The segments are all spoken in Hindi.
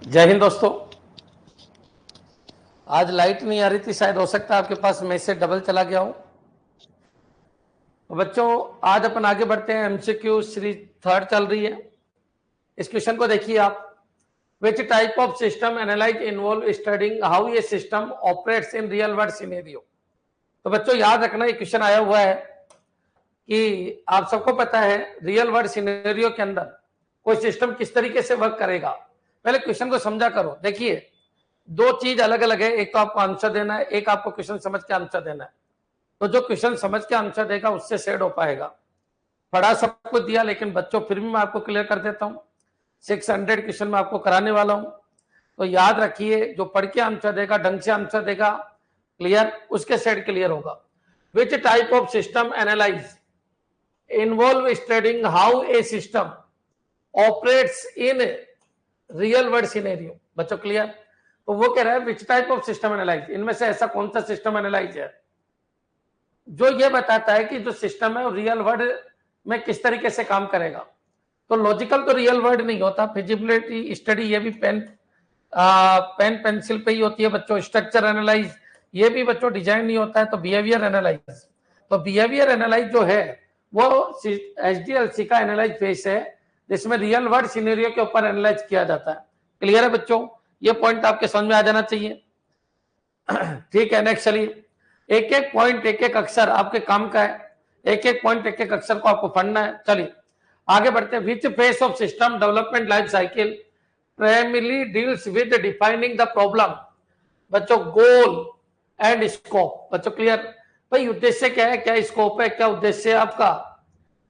जय हिंद दोस्तों। आज लाइट नहीं आ रही थी, शायद हो सकता है आपके पास मैसेज डबल चला गया हो। बच्चों, आज अपन आगे बढ़ते हैं। एमसीक्यू सीरीज 3 चल रही है। इस क्वेश्चन को देखिए आप। Which type of system analyze involve studying how ये system operates in real world scenario. तो बच्चों याद रखना, ये क्वेश्चन आया हुआ है कि आप सबको पता है रियल वर्ल्ड सिनेरियो के अंदर कोई सिस्टम किस तरीके से वर्क करेगा। पहले क्वेश्चन को समझा करो। देखिए, दो चीज अलग अलग है। एक तो आपको आंसर देना है, एक आपको क्वेश्चन समझ के आंसर देना है। तो जो क्वेश्चन समझ के आंसर देगा उससे सेट हो पाएगा। पढ़ा सब कुछ दिया, लेकिन बच्चों फिर भी मैं आपको क्लियर कर देता हूँ। 600 क्वेश्चन में आपको कराने वाला हूँ, तो याद रखिए, जो पढ़ के आंसर देगा, ढंग से आंसर देगा, क्लियर, उसके सेट क्लियर होगा। विच type of system analyze involve studying how a system operates in real world scenario. बच्चों क्लियर? तो वो कह रहा है विच टाइप ऑफ सिस्टम एनालाइज, इनमें से ऐसा कौन सा सिस्टम एनालाइज है जो ये बताता है कि जो सिस्टम है वो रियल वर्ल्ड में किस तरीके से काम करेगा। तो लॉजिकल तो रियल वर्ल्ड नहीं होता, फिजिबिलिटी स्टडी ये भी पेन पेंसिल पे ही होती है बच्चों। स्ट्रक्चर एनालाइज ये भी बच्चों डिजाइन नहीं होता है। तो बिहेवियर एनालाइज, तो बिहेवियर एनालाइज जो है वो एचडीएलसी का एनालाइज फेस है, जिसमें रियल वर्ल्ड सिनेरियो के ऊपर एनालाइज किया जाता है। क्लियर है बच्चों? ये पॉइंट आपके समझ में आ जाना चाहिए। ठीक है, नेक्स्ट चलिए। एक एक पॉइंट, एक एक अक्षर आपके काम का है। एक एक पॉइंट, एक एक अक्षर को आपको पढ़ना है। चलिए आगे बढ़ते हैं। Which phase of system development life cycle primary deals with defining the problem. बच्चों गोल एंड स्कोप। बच्चों क्लियर? भाई उद्देश्य क्या है, क्या स्कोप है, क्या उद्देश्य है आपका,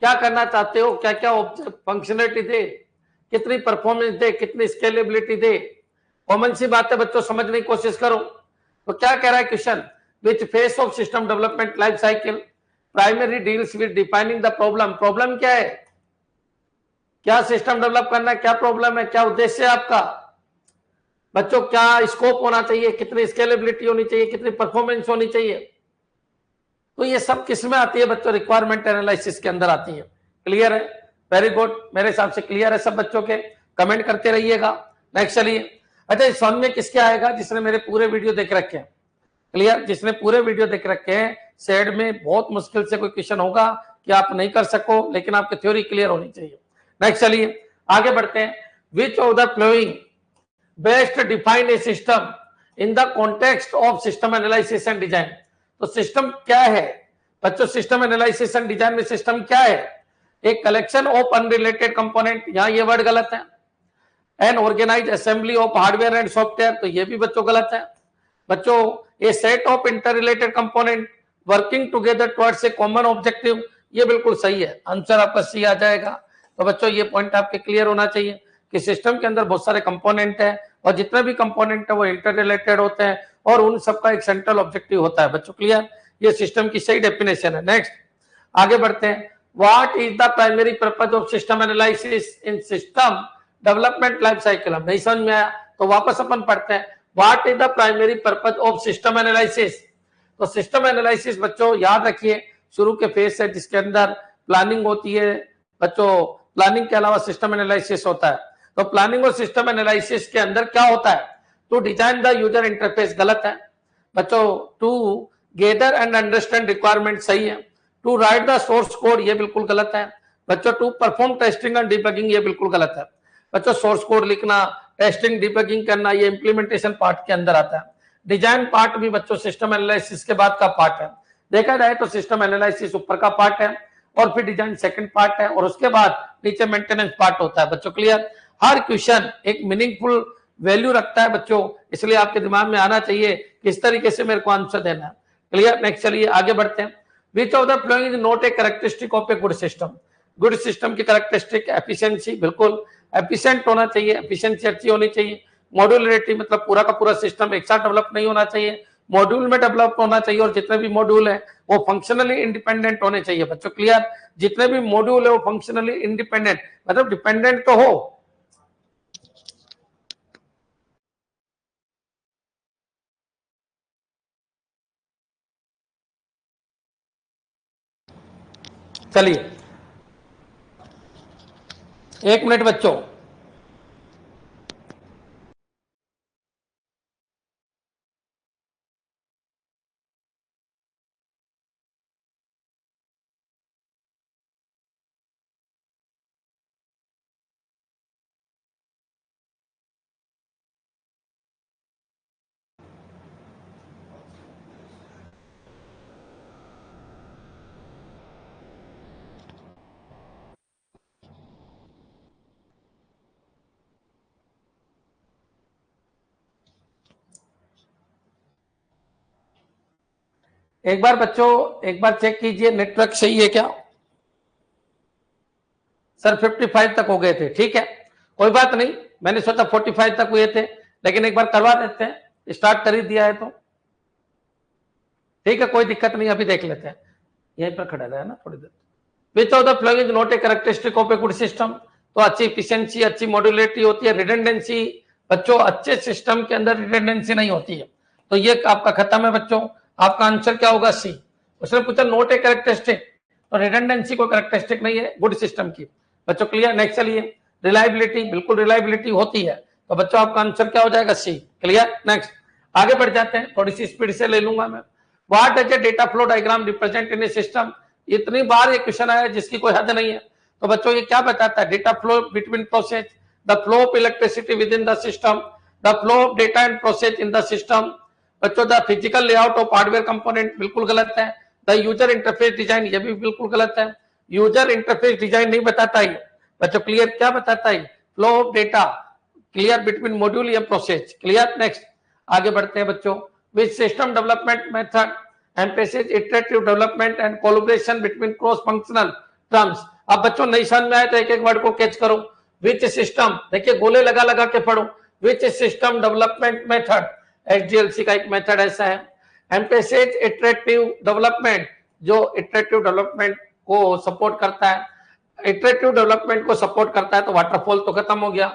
क्या करना चाहते हो, क्या क्या फंक्शनलिटी दे, कितनी परफॉर्मेंस दे, कितनी स्केलेबिलिटी दे। कॉमन सी बात है बच्चों, समझने की कोशिश करो। तो क्या कह रहा है question? Which phase of system development life cycle primary deals with defining the problem. Problem क्या है, क्या सिस्टम डेवलप करना है, क्या प्रॉब्लम है, क्या उद्देश्य है आपका। बच्चों क्या स्कोप होना चाहिए, कितनी स्केलेबिलिटी होनी चाहिए, कितनी परफॉर्मेंस होनी चाहिए। तो ये सब किस में आती है बच्चों? रिक्वायरमेंट एनालिसिस के अंदर आती है। क्लियर है? वेरी गुड, मेरे हिसाब से क्लियर है सब बच्चों के। कमेंट करते रहिएगा। नेक्स्ट चलिए। अच्छा, इस समझ में किसके आएगा? जिसने मेरे पूरे वीडियो देख रखे हैं। क्लियर? जिसने पूरे वीडियो देख रखे हैं, सेड में बहुत मुश्किल से कोई क्वेश्चन होगा कि आप नहीं कर सको, लेकिन आपकी थ्योरी क्लियर होनी चाहिए। नेक्स्ट चलिए आगे बढ़ते हैं। Which of the flowing best define a system in the context of system analysis and design. तो सिस्टम क्या है बच्चों? सिस्टम एनालिसिस एंड डिजाइन में सिस्टम क्या है? एक कलेक्शन ऑफ अनरिलेटेड कंपोनेंट, यहां ये वर्ड गलत है। An organize assembly of hardware and software, तो ये भी बच्चों गलत है। बच्चों a set of inter related component working together towards a common objective, ये बिल्कुल सही है। आंसर आपका सी आ जाएगा। तो बच्चों ये पॉइंट आपके क्लियर होना चाहिए कि सिस्टम के अंदर बहुत सारे कंपोनेंट है, और जितने भी कंपोनेंट है वो इंटर रिलेटेड होते हैं, और उन सबका एक सेंट्रल ऑब्जेक्टिव होता है। बच्चों क्लियर? ये सिस्टम की सही डेफिनेशन है। नेक्स्ट आगे बढ़ते हैं। What is the primary purpose of system analysis in system development life cycle. हम नहीं समझ में आया तो वापस अपन पढ़ते हैं। What is the primary purpose of system analysis. तो सिस्टम एनालिसिस बच्चों याद रखिए शुरू के फेज से, जिसके अंदर प्लानिंग होती है। बच्चों प्लानिंग के अलावा सिस्टम एनालिसिस होता है। तो प्लानिंग और सिस्टम एनालिसिस के अंदर क्या होता है? To design the user interface, गलत है बच्चों। To gather and understand requirement, सही है। To write the source code, ये बिल्कुल गलत है बच्चों। To perform testing and debugging, ये बिल्कुल गलत है बच्चों। सोर्स कोड लिखना, टेस्टिंग, डिबगिंग करना, ये इंप्लीमेंटेशन पार्ट के अंदर आता है। डिजाइन पार्ट भी बच्चों सिस्टम एनालिसिस के बाद का पार्ट है। देखा जाए तो सिस्टम एनालिसिस ऊपर का पार्ट है, और फिर डिजाइन सेकंड पार्ट है, और उसके बाद नीचे मेंटेनेंस पार्ट होता है। बच्चों क्लियर? हर क्वेश्चन एक मीनिंगफुल वैल्यू रखता है बच्चों, इसलिए आपके दिमाग में आना चाहिए किस तरीके से मेरे को आंसर देना है। क्लियर? नेक्स्ट चलिए आगे बढ़ते हैं। Which of the following is not a characteristic of a good system. Good system की कैरेक्टरिस्टिक एफिशिएंसी, बिल्कुल एफिशिएंट होना चाहिए, एफिशिएंसी अच्छी होनी चाहिए। मॉड्यूलरिटी मतलब पूरा का पूरा सिस्टम एक साथ डेवलप नहीं होना चाहिए, मॉड्यूल में डेवलप होना चाहिए, और जितने भी मॉड्यूल है वो फंक्शनली इंडिपेंडेंट होने चाहिए। बच्चों क्लियर? जितने भी मॉड्यूल है वो फंक्शनली इंडिपेंडेंट, मतलब डिपेंडेंट तो हो। चलिए 1 मिनट बच्चों। एक बार बच्चों एक बार चेक कीजिए नेटवर्क सही है क्या? सर 55 तक हो गए थे, ठीक है कोई बात नहीं, मैंने सोचा 45 तक हुए थे, लेकिन एक बार करवा देते हैं, स्टार्ट कर ही दिया है तो ठीक है, कोई दिक्कत नहीं, अभी देख लेते हैं। यहीं पर खड़ा रहा है ना थोड़ी देर। Which of the following is not a characteristic of a good system? तो अच्छी इफिशियंसी, अच्छी मॉड्यूलेरिटी होती है, रिडंडेंसी बच्चों अच्छे सिस्टम के अंदर रिडंडेंसी नहीं होती है, तो ये आपका खत्म है बच्चों। आपका आंसर क्या होगा? सी। उसने पूछा नॉट ए कैरेक्टरिस्टिक, तो रिडंडेंसी को कैरेक्टरिस्टिक नहीं है गुड सिस्टम की बच्चों। क्लियर? नेक्स्ट चलिए, रिलायबिलिटी, बिल्कुल रिलायबिलिटी होती है, तो बच्चों आपका आंसर क्या हो जाएगा? सी। क्लियर? नेक्स्ट आगे बढ़ जाते हैं, थोड़ी सी स्पीड से ले लूंगा मैं। What does A data flow diagram represent in a system? इतनी बार ये क्वेश्चन आया जिसकी कोई हद नहीं है, तो बच्चों ये क्या बताता है? Data flow between process, the flow of electricity within the system, the flow of data and process in the system. बच्चों the physical layout of hardware component, बिल्कुल गलत है। द यूजर इंटरफेस डिजाइन, ये भी बिल्कुल गलत है। यूजर इंटरफेस डिजाइन नहीं बताता है बच्चों। क्लियर? क्या बताता है? Flow of data clear between module या प्रोसेस। क्लियर? नेक्स्ट आगे बढ़ते हैं बच्चों। Which system development method emphasis iterative development and collaboration between cross functional terms. अब बच्चों नहीं समझ में आए तो एक एक वर्ड को कैच करो। विच सिस्टम, देखिए गोले लगा लगा के पढ़ो। Which system development method, SDLC का एक मेथड ऐसा है। एम्फेसिस इटरेटिव डेवलपमेंट, जो इटरेटिव डेवलपमेंट को सपोर्ट करता है, इटरेटिव डेवलपमेंट को सपोर्ट करता है, तो वाटरफॉल तो खत्म हो गया।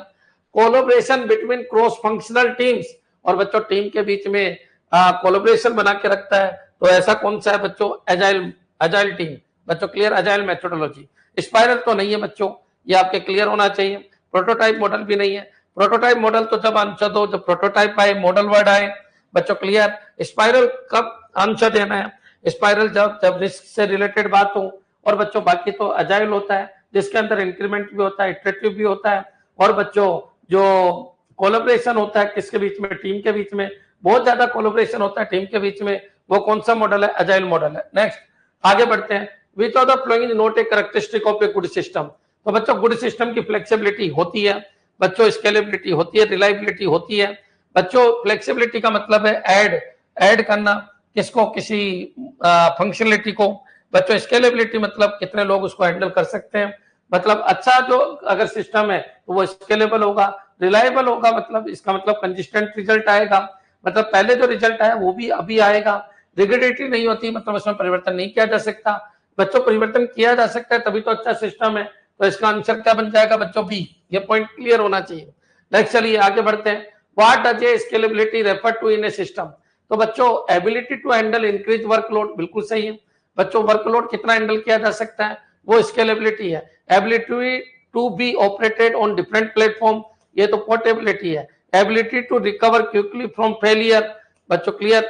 Collaboration between cross functional teams, और बच्चों टीम के बीच में कोलैबोरेशन बना के रखता है, तो ऐसा कौन सा है बच्चों? एजाइल टीम बच्चों। क्लियर? Agile methodology. स्पाइरल तो नहीं है बच्चों, ये आपके क्लियर होना चाहिए। प्रोटोटाइप मॉडल भी नहीं है। प्रोटोटाइप मॉडल तो जब आंसर दो जब प्रोटोटाइप आए, मॉडल वर्ड आए बच्चों। क्लियर? स्पाइरल कब आंसर देना है? स्पाइरल जब रिस्क से रिलेटेड बात हो, और बच्चों बाकी तो एजाइल होता है जिसके अंदर इंक्रीमेंट भी होता है, इटरेटिव भी होता है, और बच्चों जो कोलैबोरेशन होता है किसके बीच में? टीम के बीच में, बहुत ज्यादा कोलैबोरेशन होता है टीम के बीच में, वो कौन सा मॉडल है? एजाइल मॉडल है। नेक्स्ट आगे बढ़ते हैं। Which of the following is not a characteristic of a good system? तो बच्चों गुड सिस्टम की फ्लेक्सिबिलिटी होती है बच्चों, स्केलेबिलिटी होती है, रिलायबिलिटी होती है बच्चों। फ्लेक्सिबिलिटी का मतलब है ऐड करना किसको? किसी फंक्शनलिटी को बच्चों। स्केलेबिलिटी मतलब कितने लोग उसको हैंडल कर सकते हैं, मतलब अच्छा जो अगर सिस्टम है तो वो स्केलेबल होगा। रिलायबल होगा मतलब इसका मतलब कंसिस्टेंट रिजल्ट आएगा, मतलब पहले जो रिजल्ट आया वो भी अभी आएगा। रिग्रेडेटरी नहीं होती, मतलब इसमें परिवर्तन नहीं किया जा सकता बच्चों। परिवर्तन किया जा सकता है तभी तो अच्छा सिस्टम है, तो इसका आंसर क्या बन जाएगा बच्चों? बी। ये पॉइंट क्लियर होना चाहिए। नेक्स्ट चलिए आगे बढ़ते हैं। What does a scalability refer to in a system? तो बच्चों ability to handle increase workload, बिल्कुल सही है बच्चों। वर्कलोड कितना हैंडल किया जा सकता है, वो स्केलेबिलिटी है। Ability to be operated on different platform, ये तो पोर्टेबिलिटी है। Ability to recover quickly from failure बच्चों। क्लियर?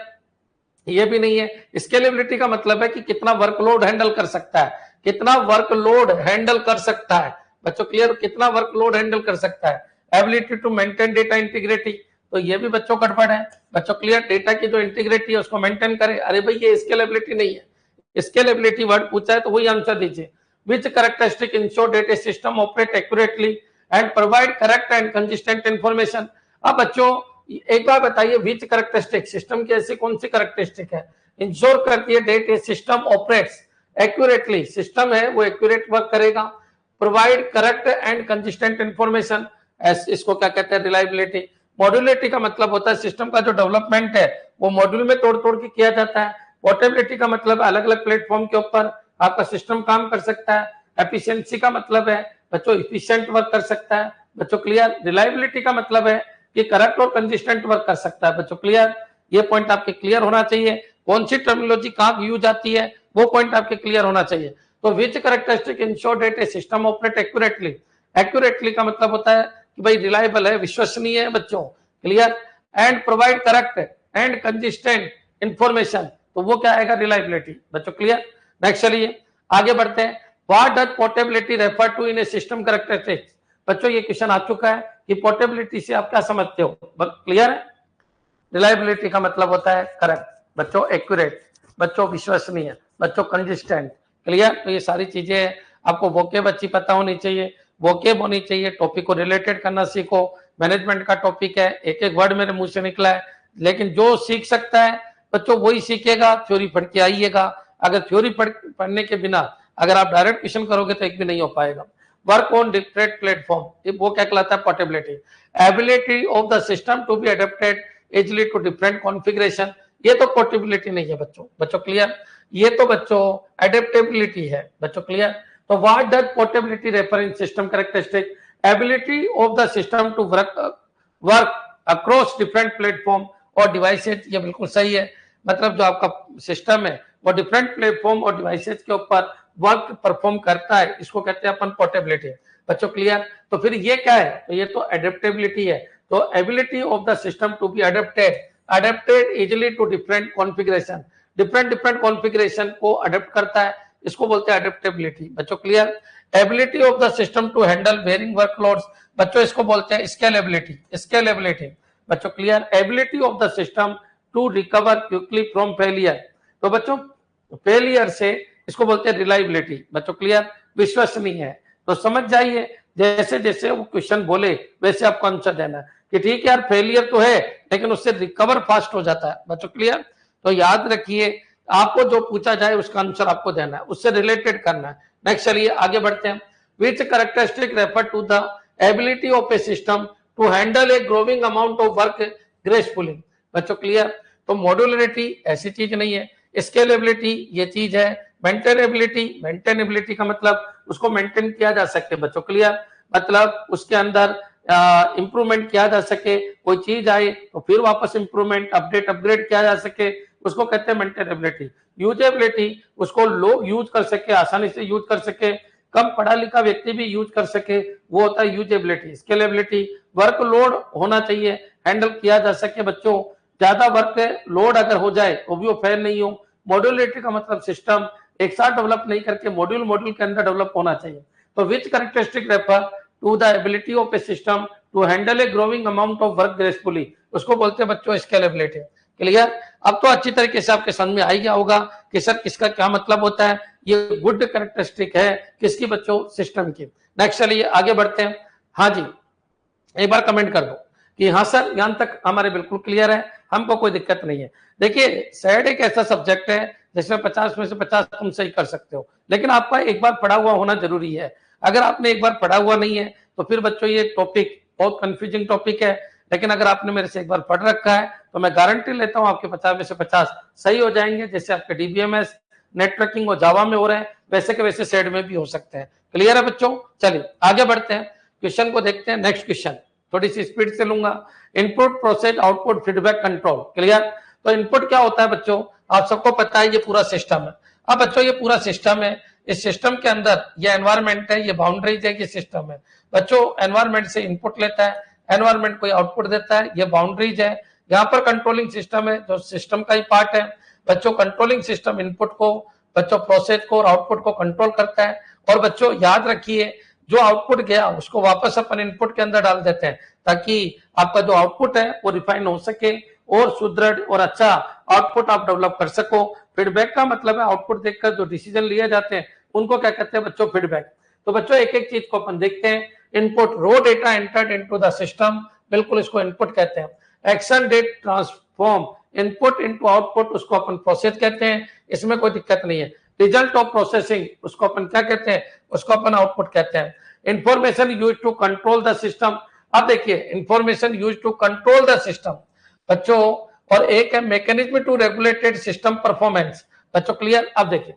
ये भी नहीं है। स्केलेबिलिटी का मतलब है कि कितना वर्कलोड हैंडल कर सकता है, कितना वर्कलोड हैंडल कर सकता है बच्चों। क्लियर? कितना वर्कलोड हैंडल कर सकता है। Ability to maintain data integrity, तो ये भी बच्चों गड़बड़ है बच्चों। क्लियर? डेटा की जो इंटीग्रिटी है उसको मेंटेन करे, अरे भाई ये स्केलेबिलिटी नहीं है। स्केलेबिलिटी वर्ड पूछा है तो वही आंसर दीजिए। Which characteristic ensure data system operate accurately and provide correct and consistent information? अब बच्चों एक बार बताइए, विच कैरेक्टरिस्टिक सिस्टम की ऐसी कौन सी कैरेक्टरिस्टिक है इंश्योर करती है date a system operates accurately? System है वो एक्यूरेट वर्क करेगा। Provide correct and consistent information, इसको क्या कहते हैं? रिलायबिलिटी। मॉड्यूलिटी का मतलब होता है सिस्टम का जो डेवलपमेंट है वो मॉड्यूल में तोड़ तोड़ के किया जाता है। पोर्टेबिलिटी का मतलब अलग अलग प्लेटफॉर्म के ऊपर आपका सिस्टम काम कर सकता है। एफिशिएंसी का मतलब है बच्चों इफिशिएंट वर्क कर सकता है बच्चों। क्लियर? रिलायबिलिटी का मतलब है कि करेक्ट और कंसिस्टेंट वर्क कर सकता है बच्चों। क्लियर? ये पॉइंट आपके क्लियर होना चाहिए। कौन सी टर्मिनोलॉजी कहां यूज आती है वो पॉइंट आपके क्लियर होना चाहिए। तो which characteristic ensure that a system operate accurately? Accurately का मतलब होता है कि भाई रिलायबल है, विश्वसनीय है बच्चों। Clear? And provide correct and consistent information, तो वो क्या आएगा? रिलायबिलिटी बच्चों। क्लियर? नेक्स्ट चलिए आगे बढ़ते हैं। What does portability refer to in a system characteristics? बच्चों ये क्वेश्चन आ चुका है कि पोर्टेबिलिटी से आप क्या समझते हो? क्लियर है? रिलायबिलिटी का मतलब होता है करेक्ट बच्चों, एक्यूरेट बच्चों, विश्वसनीय बच्चों, कंसिस्टेंट। क्लियर? तो ये सारी चीजें आपको वोकेब अच्छी पता होनी चाहिए, वोकेब होनी चाहिए। टॉपिक को रिलेटेड करना सीखो। मैनेजमेंट का टॉपिक है, एक एक वर्ड मेरे मुंह से निकला है, लेकिन जो सीख सकता है बच्चों वही सीखेगा, थ्योरी पढ़ के आइएगा। अगर थ्योरी पढ़ने के बिना अगर आप डायरेक्ट क्वेश्चन करोगे तो एक भी नहीं हो पाएगा। वर्क ऑन डिफरेंट प्लेटफॉर्म, वो क्या कहलाता है? Portability, ability of the system to be adapted easily to different configuration. ये तो पोर्टेबिलिटी नहीं है बच्चों क्लियर? ये तो बच्चों एडेप्टेबिलिटी है बच्चों क्लियर? तो what does portability refer in system characteristic? Ability of the system to work across different platform और डिवाइसेज। ये बिल्कुल सही है, मतलब जो आपका सिस्टम है वो डिफरेंट प्लेटफॉर्म और डिवाइसेज के ऊपर वर्क परफॉर्म करता है, इसको कहते हैं अपन पोर्टेबिलिटी बच्चों क्लियर? तो फिर ये क्या है? तो ये तो एडेप्टेबिलिटी है। तो ability of the system to be adapted easily to different configuration, different configuration को अडेप्ट करता है, इसको बोलते हैं अडेप्टेबिलिटी बच्चों clear? Ability of the system to handle varying workloads, बच्चों इसको बोलते हैं स्केलेबिलिटी बच्चों clear? Ability of the system to recover quickly from failure, तो बच्चों फेलियर से इसको बोलते हैं रिलायबिलिटी बच्चों क्लियर? विश्वसनीय है। तो समझ जाइए, जैसे जैसे वो क्वेश्चन बोले वैसे आपको आंसर देना है कि ठीक है यार फेलियर तो है लेकिन उससे रिकवर फास्ट हो जाता है बच्चों क्लियर? तो याद रखिए, आपको जो पूछा जाए उसका आंसर आपको देना है, उससे रिलेटेड करना है। नेक्स्ट चलिए आगे बढ़ते हैं। Which characteristic refer to the ability of a system to handle a growing amount of work gracefully बच्चों क्लियर? तो मॉड्यूलरिटी ऐसी चीज नहीं है, स्केलेबिलिटी ये चीज है, मेंटेनेबिलिटी का मतलब उसको मेंटेन किया जा सके बच्चों क्लियर? मतलब उसके अंदर इंप्रूवमेंट किया जा सके, कोई चीज आए तो फिर वापस इंप्रूवमेंट अपग्रेड किया जा सके, उसको कहते हैं मेंटेनेबिलिटी। यूजेबिलिटी, उसको लोग यूज कर सके, आसानी से यूज कर सके, कम पढ़ा लिखा व्यक्ति भी यूज कर सके, वो होता है यूजेबिलिटी। स्केलेबिलिटी, वर्कलोड होना चाहिए, हैंडल किया जा सके बच्चों, ज्यादा वर्क लोड अगर हो जाए तो भी वो फेल नहीं हो। मॉड्यूलरिटी का मतलब सिस्टम एक साथ डेवलप नहीं करके मॉड्यूल के अंदर डेवलप होना चाहिए। तो which characteristic refer to the ability of a system to handle a growing amount of work gracefully, उसको बोलते हैं बच्चों स्केलेबिलिटी क्लियर? अब तो अच्छी तरीके से आपके समझ में आ गया होगा कि सर किसका क्या मतलब होता है। ये गुड कैरेक्टरिस्टिक है किसकी बच्चों? सिस्टम की। नेक्स्ट चलिए आगे बढ़ते हैं। हाँ जी, एक बार कमेंट कर दो कि हाँ सर यहां तक हमारे बिल्कुल क्लियर है, हमको कोई दिक्कत नहीं है। देखिए सेड एक ऐसा सब्जेक्ट है जिसमें 50 में से 50 तुम सही कर सकते हो, लेकिन आपका एक बार पढ़ा हुआ होना जरूरी है। अगर आपने एक बार पढ़ा हुआ नहीं है तो फिर बच्चों ये टॉपिक बहुत कंफ्यूजिंग टॉपिक है, लेकिन अगर आपने मेरे से एक बार पढ़ रखा है तो मैं गारंटी लेता हूं आपके 50 में से 50 सही हो जाएंगे। जैसे आपके डीबीएमएस, नेटवर्किंग और जावा में हो रहे हैं वैसे के वैसे सेड में भी हो सकते हैं। क्लियर है बच्चों? चलिए आगे बढ़ते हैं, क्वेश्चन को देखते हैं। नेक्स्ट क्वेश्चन थोड़ी सी स्पीड से लूंगा। Input process output feedback control clear? तो इनपुट क्या होता है बच्चों? आप सबको पता है ये पूरा सिस्टम है। अब बच्चों ये पूरा सिस्टम है, इस सिस्टम के अंदर ये एनवायरमेंट है, ये बाउंड्रीज है, ये सिस्टम है बच्चों। एनवायरमेंट से इनपुट लेता है, एनवायरमेंट कोई आउटपुट देता है, ये बाउंड्रीज है। यहाँ पर कंट्रोलिंग सिस्टम है जो सिस्टम का ही पार्ट है बच्चों। कंट्रोलिंग सिस्टम इनपुट को बच्चों प्रोसेस को और आउटपुट को कंट्रोल करता है। और बच्चों याद रखिए जो आउटपुट गया उसको वापस अपन इनपुट के अंदर डाल देते हैं ताकि आपका जो आउटपुट है वो रिफाइन हो सके और सुदृढ़ और अच्छा आउटपुट आप डेवलप कर सको। फीडबैक का मतलब है आउटपुट देखकर जो डिसीजन लिए जाते हैं उनको क्या कहते हैं बच्चों? फीडबैक। तो बच्चों एक एक चीज को अपन देखते हैं। Input raw data entered into the system, बिल्कुल इसको इनपुट कहते हैं। Action that transform input into output, उसको अपन प्रोसेस कहते हैं, इसमें कोई दिक्कत नहीं है। रिजल्ट ऑफ प्रोसेसिंग उसको अपन क्या कहते हैं? उसको अपन आउटपुट कहते हैं। Information use to control the system, अब देखिए information use to control the system बच्चों, और एक है mechanism to regulated system performance बच्चों क्लियर? अब देखिए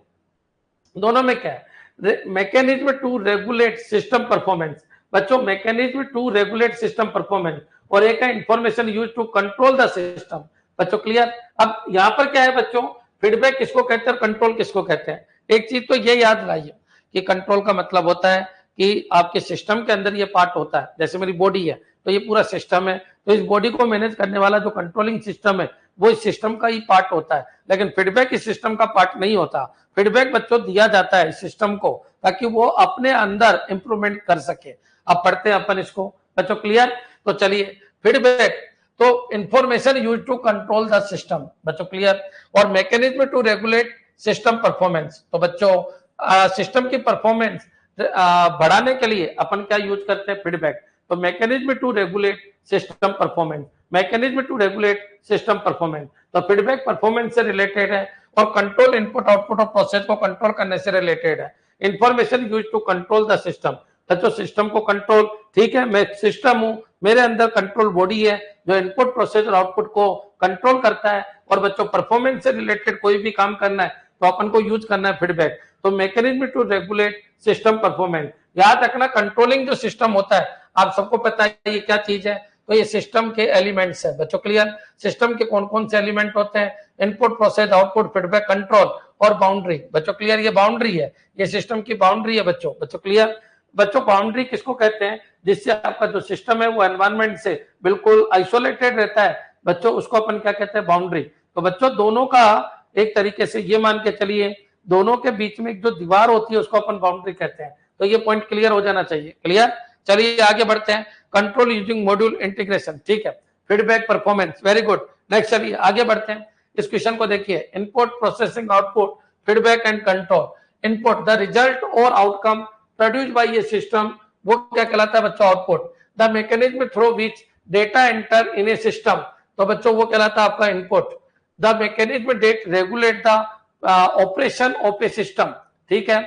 दोनों में क्या है? Mechanism to regulate system performance बच्चों, mechanism to regulate system performance, और एक है information use to control the system बच्चों क्लियर? अब यहाँ पर क्या है बच्चों? फीडबैक किसको कहते हैं और कंट्रोल किसको कहते हैं? एक चीज तो ये याद लाइए कि कंट्रोल का मतलब होता है कि आपके सिस्टम के अंदर ये पार्ट होता है, जैसे मेरी बॉडी है तो ये पूरा सिस्टम है, तो इस बॉडी को मैनेज करने वाला जो कंट्रोलिंग सिस्टम है वो इस सिस्टम का ही पार्ट होता है। लेकिन फीडबैक इस सिस्टम का पार्ट नहीं होता। फीडबैक बच्चों दिया जाता है इस सिस्टम को ताकि वो अपने अंदर इंप्रूवमेंट कर सके। अब पढ़ते हैं अपन इसको बच्चों क्लियर? तो चलिए फीडबैक तो information use to control the system बच्चों क्लियर, और mechanism to regulate system performance. तो बच्चों सिस्टम की परफॉर्मेंस बढ़ाने के लिए अपन क्या यूज करते हैं? फीडबैक। तो mechanism to regulate system performance, mechanism to regulate system performance. तो फीडबैक परफॉर्मेंस से रिलेटेड है और control input output of process को कंट्रोल करने से रिलेटेड है। Information use to control the system, बच्चों सिस्टम को कंट्रोल, ठीक है, मैं सिस्टम हूं, मेरे अंदर कंट्रोल बॉडी है जो इनपुट प्रोसेस और आउटपुट को कंट्रोल करता है। और बच्चों परफॉर्मेंस से रिलेटेड कोई भी काम करना है तो अपन को यूज करना है फीडबैक। तो mechanism to regulate system performance, याद रखना कंट्रोलिंग जो सिस्टम होता है आप सबको पता है ये क्या चीज है, तो ये सिस्टम के एलिमेंट्स है बच्चों, क्लियर। सिस्टम के कौन कौन से एलिमेंट होते हैं, input process output feedback control और बाउंड्री, बच्चों क्लियर, ये बाउंड्री है, ये सिस्टम की बाउंड्री है बच्चों, बच्चों क्लियर। बच्चों बाउंड्री किसको कहते हैं, जिससे आपका जो सिस्टम है वो एनवायरनमेंट से बिल्कुल आइसोलेटेड रहता है बच्चों, उसको अपन क्या कहते हैं, बाउंड्री। तो बच्चों दोनों का एक तरीके से ये मान के चलिए दोनों के बीच में एक जो दीवार होती है उसको अपन बाउंड्री कहते हैं। तो ये पॉइंट क्लियर हो जाना चाहिए, क्लियर। चलिए आगे बढ़ते हैं, कंट्रोल यूजिंग मॉड्यूल इंटीग्रेशन, ठीक है, feedback performance, very good. Next चलिए आगे बढ़ते हैं, इस क्वेश्चन को देखिए, input processing output feedback and control. Input the result और आउटकम प्रोड्यूस्ड बाय ये सिस्टम, वो क्या कहलाता है बच्चों, output. The mechanism through which data enter in a system, तो बच्चों वो कहलाता है आपका input. The mechanism that regulate the operation of a system, ठीक है।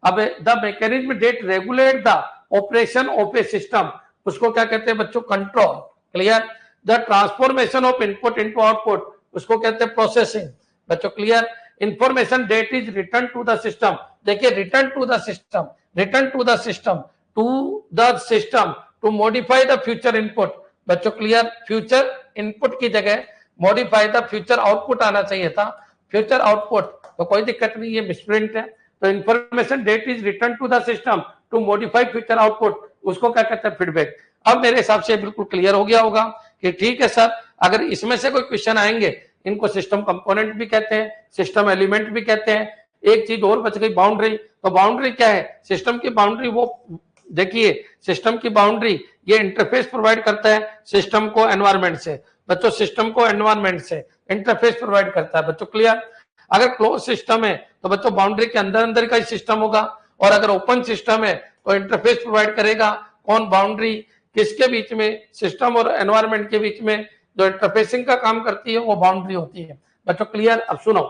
अब the mechanism that regulate the operation of a system, उसको क्या कहते हैं बच्चों, control, clear. The transformation of input into output, उसको कहते हैं प्रोसेसिंग, बच्चों clear. Information that is return to the system, देखिए return to the system, return to the system, to the system to modify the future input, बच्चों क्लियर। फ्यूचर इनपुट की जगह मॉडिफाई द फ्यूचर आउटपुट आना चाहिए था, फ्यूचर आउटपुट, तो कोई दिक्कत नहीं, ये मिसप्रिंट है। तो information that is return to the system to modify future output, उसको क्या कहते हैं, फीडबैक। अब मेरे हिसाब से बिल्कुल क्लियर हो गया होगा कि ठीक है सर, अगर इसमें से कोई क्वेश्चन आएंगे, इनको सिस्टम कंपोनेंट भी कहते हैं, सिस्टम एलिमेंट भी कहते हैं। एक चीज और बच गई, बाउंड्री। तो बाउंड्री क्या है, सिस्टम की बाउंड्री, वो देखिए सिस्टम की बाउंड्री ये इंटरफेस प्रोवाइड करता है सिस्टम को एनवायरनमेंट से, बच्चों सिस्टम को एनवायरनमेंट से इंटरफेस प्रोवाइड करता है बच्चों, क्लियर। अगर क्लोज सिस्टम है तो बच्चों बाउंड्री के अंदर अंदर का ही सिस्टम होगा, और अगर ओपन सिस्टम है तो इंटरफेस प्रोवाइड करेगा कौन, बाउंड्री। किसके बीच में, सिस्टम और एनवायरनमेंट के बीच में जो इंटरफेसिंग का काम करती है वो बाउंड्री होती है बच्चों, क्लियर। अब सुनो,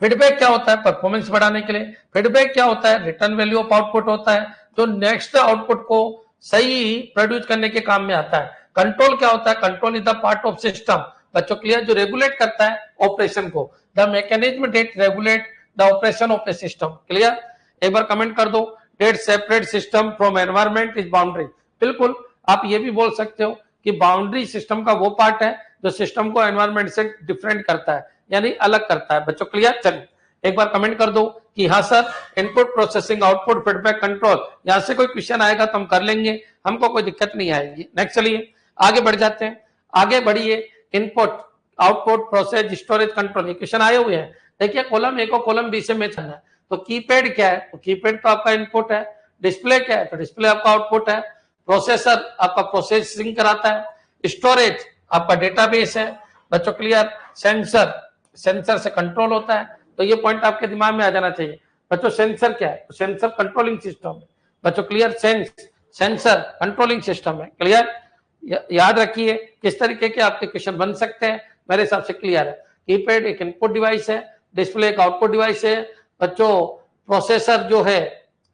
फीडबैक क्या होता है, परफॉर्मेंस बढ़ाने के लिए। फीडबैक क्या होता है, रिटर्न वैल्यू ऑफ आउटपुट होता है जो नेक्स्ट आउटपुट को सही प्रोड्यूस करने के काम में आता है। कंट्रोल क्या होता है, control is the part of system, बच्चों क्लियर, जो रेगुलेट करता है ऑपरेशन को। The mechanism that regulate the operation of a system, clear. एक बार कमेंट कर दो, that separate system from environment is boundary. बिल्कुल, आप ये भी बोल सकते हो कि बाउंड्री सिस्टम का वो पार्ट है जो सिस्टम को एनवायरनमेंट से डिफरेंट करता है, यानी अलग करता है बच्चों, क्लियर। चलिए एक बार कमेंट कर दो कि हाँ sir, input processing output feedback control, यहां से कोई क्वेश्चन आएगा तो हम कर लेंगे, हमको कोई दिक्कत नहीं आएगी। नेक्स्ट चलिए आगे बढ़ जाते हैं, आगे बढ़िए। Input output process storage control, ये क्वेश्चन आए हुए हैं। देखिए कॉलम ए को कॉलम बी से मैच करना है, तो कीपैड क्या है, तो कीपैड तो आपका इनपुट है। डिस्प्ले क्या है, तो डिस्प्ले आपका आउटपुट है। प्रोसेसर आपका प्रोसेसिंग कराता है। स्टोरेज आपका डेटाबेस है बच्चों, क्लियर। सेंसर, सेंसर से कंट्रोल होता है, तो ये पॉइंट आपके दिमाग में आ जाना चाहिए बच्चों। सेंसर क्या है, तो सेंसर कंट्रोलिंग सिस्टम है बच्चों, क्लियर। सेंसर कंट्रोलिंग सिस्टम है, क्लियर। याद रखिए किस तरीके के आपके क्वेश्चन बन सकते हैं, मेरे हिसाब से क्लियर है। कीपैड एक इनपुट डिवाइस है, डिस्प्ले एक आउटपुट डिवाइस है बच्चों। प्रोसेसर जो है,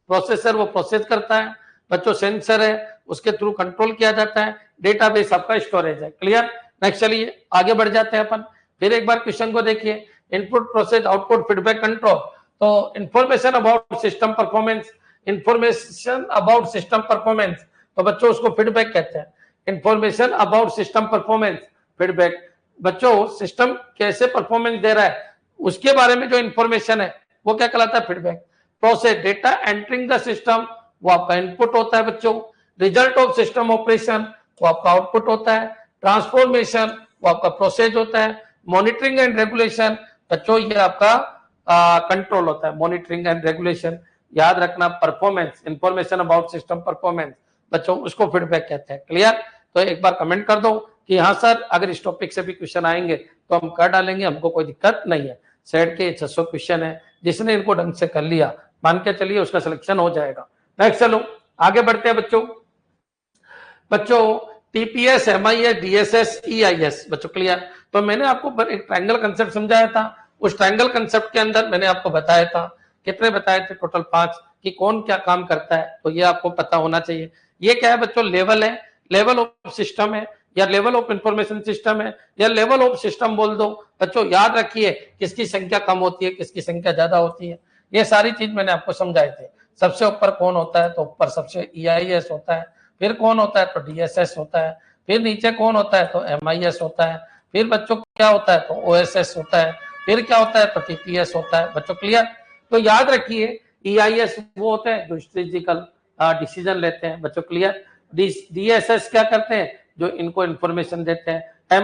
प्रोसेसर वो प्रोसेस करता है बच्चों। सेंसर है, उसके थ्रू कंट्रोल किया जाता है। डेटाबेस आपका स्टोरेज है, क्लियर। नेक्स्ट चलिए आगे बढ़ जाते हैं अपन, फिर एक बार क्वेश्चन को देखिए। Input process output feedback control, तो information about system performance, information about system performance, तो बच्चों उसको फीडबैक कहते हैं। Information about system performance feedback, बच्चों सिस्टम कैसे परफॉर्मेंस दे रहा है उसके बारे में जो इंफॉर्मेशन है वो क्या कहलाता है, feedback. Process data entering the system, वो आपका इनपुट होता है बच्चों। रिजल्ट ऑफ सिस्टम ऑपरेशन, वो आपका आउटपुट होता है। ट्रांसफॉर्मेशन, वो आपका प्रोसेस होता है। मॉनिटरिंग एंड रेगुलेशन, बच्चों ये आपका कंट्रोल होता है। मॉनिटरिंग एंड रेगुलेशन, याद रखना। Performance, information about system performance, बच्चों उसको फीडबैक कहते हैं, क्लियर। तो एक बार कमेंट कर दो कि हाँ सर, अगर इस टॉपिक से भी क्वेश्चन आएंगे तो हम कर डालेंगे, हमको कोई दिक्कत नहीं है। सेट के 600 क्वेश्चन है, जिसने इनको ढंग से कर लिया मान के चलिए उसका सिलेक्शन हो जाएगा। नेक्स्ट चलो आगे बढ़ते हैं बच्चों। TPS, MIS, DSS, EIS. बच्चों क्लियर? तो मैंने आपको एक ट्रायंगल कंसेप्ट समझाया था, उस ट्रायंगल कंसेप्ट के अंदर मैंने आपको बताया था, कितने बताए थे? टोटल 5, कि कौन क्या काम करता है, तो ये आपको पता होना चाहिए। ये क्या है बच्चों? लेवल है, लेवल ऑफ सिस्टम है, या लेवल ऑफ इंफॉर्मेशन सिस्टम है, या लेवल ऑफ सिस्टम बोल दो। बच्चों याद रखिए, किसकी संख्या कम होती है, किसकी संख्या ज्यादा होती है, ये सारी चीज मैंने आपको समझाए थे। सबसे ऊपर कौन होता है? तो ऊपर सबसे ईआईएस होता है, फिर कौन होता है? तो डीएसएस होता है, फिर नीचे कौन होता है? तो एमआईएस होता है, फिर बच्चों क्या होता है? तो ओएसएस होता है, फिर क्या होता है? तो टीपीएस होता है। बच्चों क्लियर? तो याद रखिए, ईआईएस वो होते हैं जो स्ट्रेटेजिकल डिसीजन लेते हैं। बच्चों क्लियर? डीएसएस क्या करते हैं? जो इनको इंफॉर्मेशन देते हैं।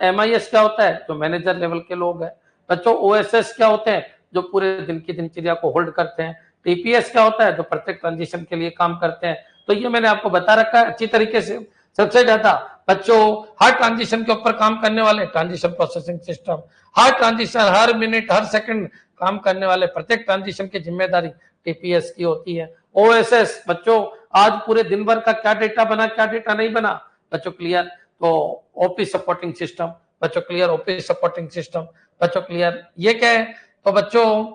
एमआईएस क्या होता है? जो मैनेजर लेवल के लोग हैं। बच्चों ओएसएस क्या होते हैं? जो पूरे दिन की दिनचर्या को होल्ड करते हैं। टीपीएस क्या होता है? जो प्रत्येक ट्रांजिशन के लिए काम करते हैं। तो ये मैंने आपको बता रखा है अच्छी तरीके से। सबसे ज्यादा बच्चों हर ट्रांजिशन के ऊपर काम करने वाले ट्रांजिशन प्रोसेसिंग सिस्टम, हर ट्रांजिशन, हर मिनट, हर सेकंड काम करने वाले प्रत्येक ट्रांजिशन की जिम्मेदारी टीपीएस की होती है। ओएसएस बच्चों आज पूरे दिन भर का क्या डेटा बना, क्या डेटा नहीं बना। बच्चों क्लियर? तो ओपी सपोर्टिंग सिस्टम। बच्चों क्लियर? OP supporting system. बच्चों क्लियर? ये क्या है? तो बच्चों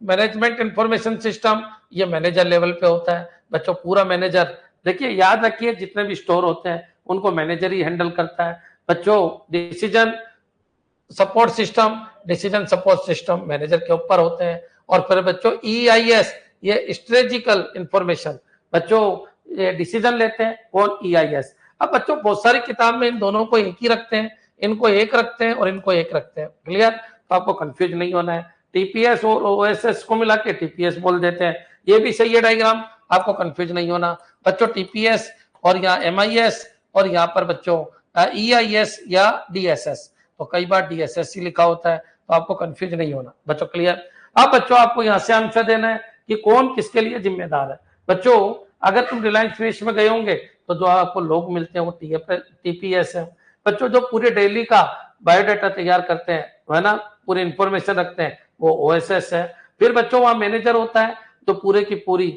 मैनेजमेंट इंफॉर्मेशन सिस्टम, ये मैनेजर लेवल पे होता है। बच्चों पूरा मैनेजर, देखिए याद रखिए, जितने भी स्टोर होते हैं उनको मैनेजर ही हैंडल करता है। बच्चों decision support system, decision support system manager के ऊपर होते हैं। और फिर बच्चों ईआईएस, ये स्ट्रेटेजिकल इंफॉर्मेशन, बच्चों ये डिसीजन लेते हैं कौन? ईआईएस। अब बच्चों बहुत सारी किताब में इन दोनों को एक ही रखते हैं, इनको एक रखते हैं और इनको एक रखते हैं। क्लियर? तो आपको कंफ्यूज नहीं होना है। टीपीएस और ओएसएस को मिला के टीपीएस बोल देते हैं, ये भी सही है डायग्राम, आपको कंफ्यूज नहीं होना। बच्चों टीपीएस और यहाँ एमआईएस और यहाँ पर बच्चों ईआईएस या डीएसएस, तो कई बार डीएसएस ही लिखा होता है, तो आपको कंफ्यूज नहीं होना। बच्चों क्लियर? अब बच्चों आपको यहाँ से आंसर देना है कि कौन किसके लिए जिम्मेदार है। बच्चों अगर तुम रिलायंस फ्रेश में गए होंगे तो जो आपको लोग मिलते हैं वो टीपीएस है। बच्चों जो पूरे डेली का बायोडाटा तैयार करते हैं, है ना, पूरी इंफॉर्मेशन रखते हैं, वो ओएसएस है। फिर बच्चों वहां मैनेजर होता है जो पूरे की पूरी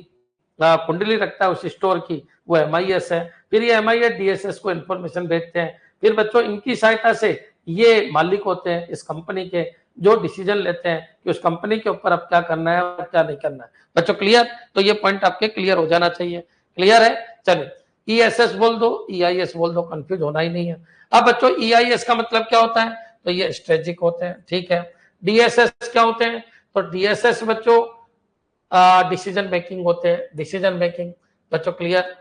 कुंडली रखता है उस स्टोर की, वो एमआईएस है। फिर ये एमआईएस डीएसएस को इंफॉर्मेशन भेजते हैं। फिर बच्चों इनकी सहायता से ये मालिक होते हैं इस कंपनी के, जो डिसीजन लेते हैं कि उस कंपनी के ऊपर अब क्या करना है और क्या नहीं करना है। बच्चों क्लियर? तो ये पॉइंट आपके क्लियर हो जाना चाहिए। क्लियर है? चलिए ईएसएस बोल दो, ईआईएस बोल दो, कंफ्यूज होना ही नहीं है। अब बच्चों ईआईएस का मतलब क्या होता है? तो ये स्ट्रेटेजिक होते हैं, ठीक है। डीएसएस क्या होते हैं? तो डीएसएस बच्चों डिसीजन मेकिंग होते हैं, डिसीजन मेकिंग। बच्चों क्लियर?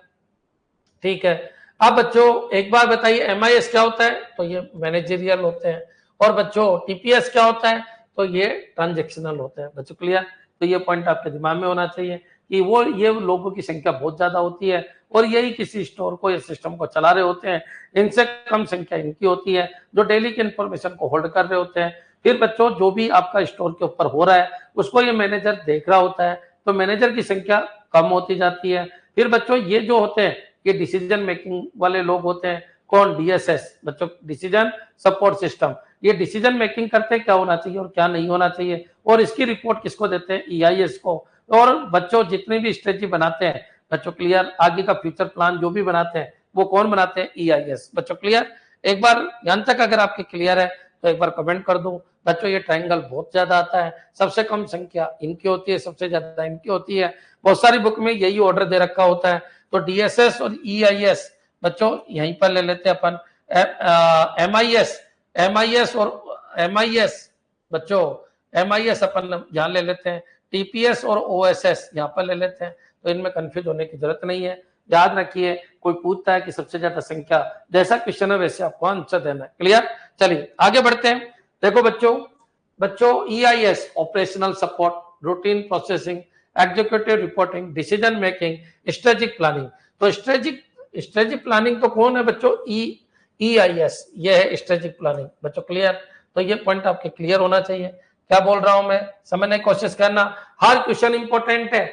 ठीक है। अब बच्चों एक बार बताइए एमआईएस क्या होता है? तो ये मैनेजरियल होते हैं। और बच्चों टीपीएस क्या होता है? तो ये ट्रांजेक्शनल होते हैं। बच्चों क्लियर? तो ये पॉइंट आपके दिमाग में होना चाहिए कि वो ये लोगों की संख्या बहुत ज्यादा होती है और यही किसी स्टोर को या सिस्टम को चला रहे होते हैं। इनसे कम संख्या इनकी होती है जो डेली की इंफॉर्मेशन को होल्ड कर रहे होते हैं। फिर बच्चों जो भी आपका स्टोर के ऊपर हो रहा है उसको ये मैनेजर देख रहा होता है, तो मैनेजर की संख्या कम होती जाती है। फिर बच्चों ये जो होते हैं ये डिसीजन मेकिंग वाले लोग होते हैं। कौन? डीएसएस। बच्चों डिसीजन सपोर्ट सिस्टम, ये डिसीजन मेकिंग करते हैं क्या होना चाहिए और क्या नहीं होना चाहिए, और इसकी रिपोर्ट किसको देते हैं? ईआईएस को। और बच्चों जितनी भी स्ट्रेटजी बनाते हैं, बच्चों क्लियर, आगे का फ्यूचर प्लान जो भी बनाते हैं वो कौन बनाते हैं? ईआईएस। बच्चों क्लियर? एक बार यहाँ तक अगर आपके क्लियर है तो एक बार कमेंट कर दो। बच्चों ये ट्रायंगल बहुत ज्यादा आता है, सबसे कम संख्या इनकी होती है, सबसे ज्यादा इनकी होती है। बहुत सारी बुक में यही ऑर्डर दे रखा होता है। तो डीएसएस और ईआईएस बच्चों यहीं पर ले लेते हैं अपन। एमआईएस और एमआईएस बच्चों, एमआईएस अपन यहाँ ले लेते हैं। टीपीएस और ओएसएस यहाँ पर ले लेते हैं। तो इनमें कंफ्यूज होने की जरूरत नहीं है। याद रखिए, कोई पूछता है कि सबसे ज्यादा संख्या, जैसा क्वेश्चन है वैसे आपको आंसर देना है। क्लियर? चलिए आगे बढ़ते हैं। देखो बच्चों EIS operational support, routine processing, executive reporting, decision making, strategic planning. तो स्ट्रेटेजिक प्लानिंग तो कौन है बच्चों? ईआईएस, ये है स्ट्रेटेजिक प्लानिंग। बच्चों क्लियर? तो ये पॉइंट आपके क्लियर होना चाहिए। क्या बोल रहा हूं मैं, समझने की कोशिश करना, हर क्वेश्चन इंपॉर्टेंट है।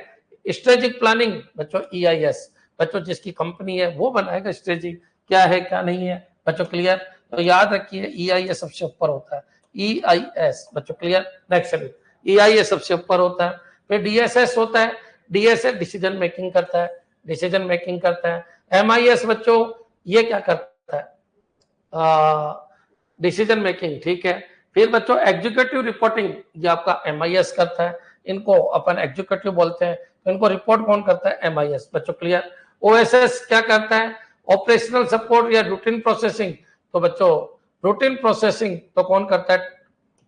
स्ट्रेटेजिक प्लानिंग बच्चों ईआईएस, बच्चों जिसकी कंपनी है वो बनाएगा स्ट्रेटेजी क्या है क्या नहीं है। बच्चों क्लियर? तो याद रखिए ईआईएस सबसे ऊपर होता है, ईआईएस। बच्चों क्लियर? नेक्स्ट चलिए, ईआईएस सबसे ऊपर होता है। फिर डीएसएस होता है, डीएसएस डिसीजन मेकिंग करता है, डिसीजन मेकिंग करता है। एमआईएस बच्चों ये क्या करता है, डिसीजन मेकिंग, ठीक है। फिर बच्चों एग्जीक्यूटिव रिपोर्टिंग, ये आपका MIS करता है, इनको अपन एग्जीक्यूटिव बोलते हैं, तो इनको रिपोर्ट कौन करता है, MIS। बच्चों क्लियर। OSS क्या करता है, ऑपरेशनल सपोर्ट या रूटीन प्रोसेसिंग, तो बच्चों रूटीन प्रोसेसिंग तो कौन करता है,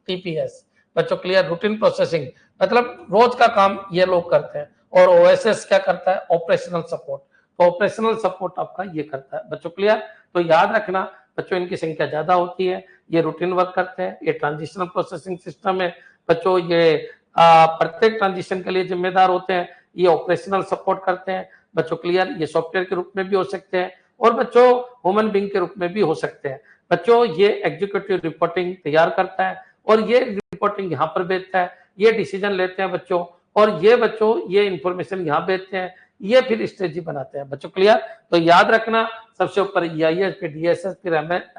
TPS। बच्चों क्लियर, रूटीन प्रोसेसिंग मतलब रोज का काम ये लोग करते हैं। और OSS क्या करता है, ऑपरेशनल सपोर्ट, तो ऑपरेशनल सपोर्ट आपका ये करता है। बच्चों क्लियर। तो याद रखना बच्चों, इनकी संख्या ज्यादा होती है, ये रूटीन वर्क करते हैं, ये ट्रांजिशनल प्रोसेसिंग सिस्टम है बच्चों, ये प्रत्येक ट्रांजिशन के लिए जिम्मेदार होते हैं, ये ऑपरेशनल सपोर्ट करते हैं। बच्चों क्लियर। ये सॉफ्टवेयर के रूप में भी हो सकते हैं और बच्चों ह्यूमन बीइंग के रूप में भी हो सकते हैं। बच्चों ये एग्जीक्यूटिव रिपोर्टिंग तैयार करता है और ये रिपोर्टिंग यहाँ पर भेजता है, ये डिसीजन लेते हैं बच्चों, और ये बच्चों ये इंफॉर्मेशन यहाँ भेजते हैं, ये फिर स्ट्रेटजी बनाते हैं। बच्चों क्लियर। तो याद रखना सबसे ऊपर EIS, फिर DSS, फिर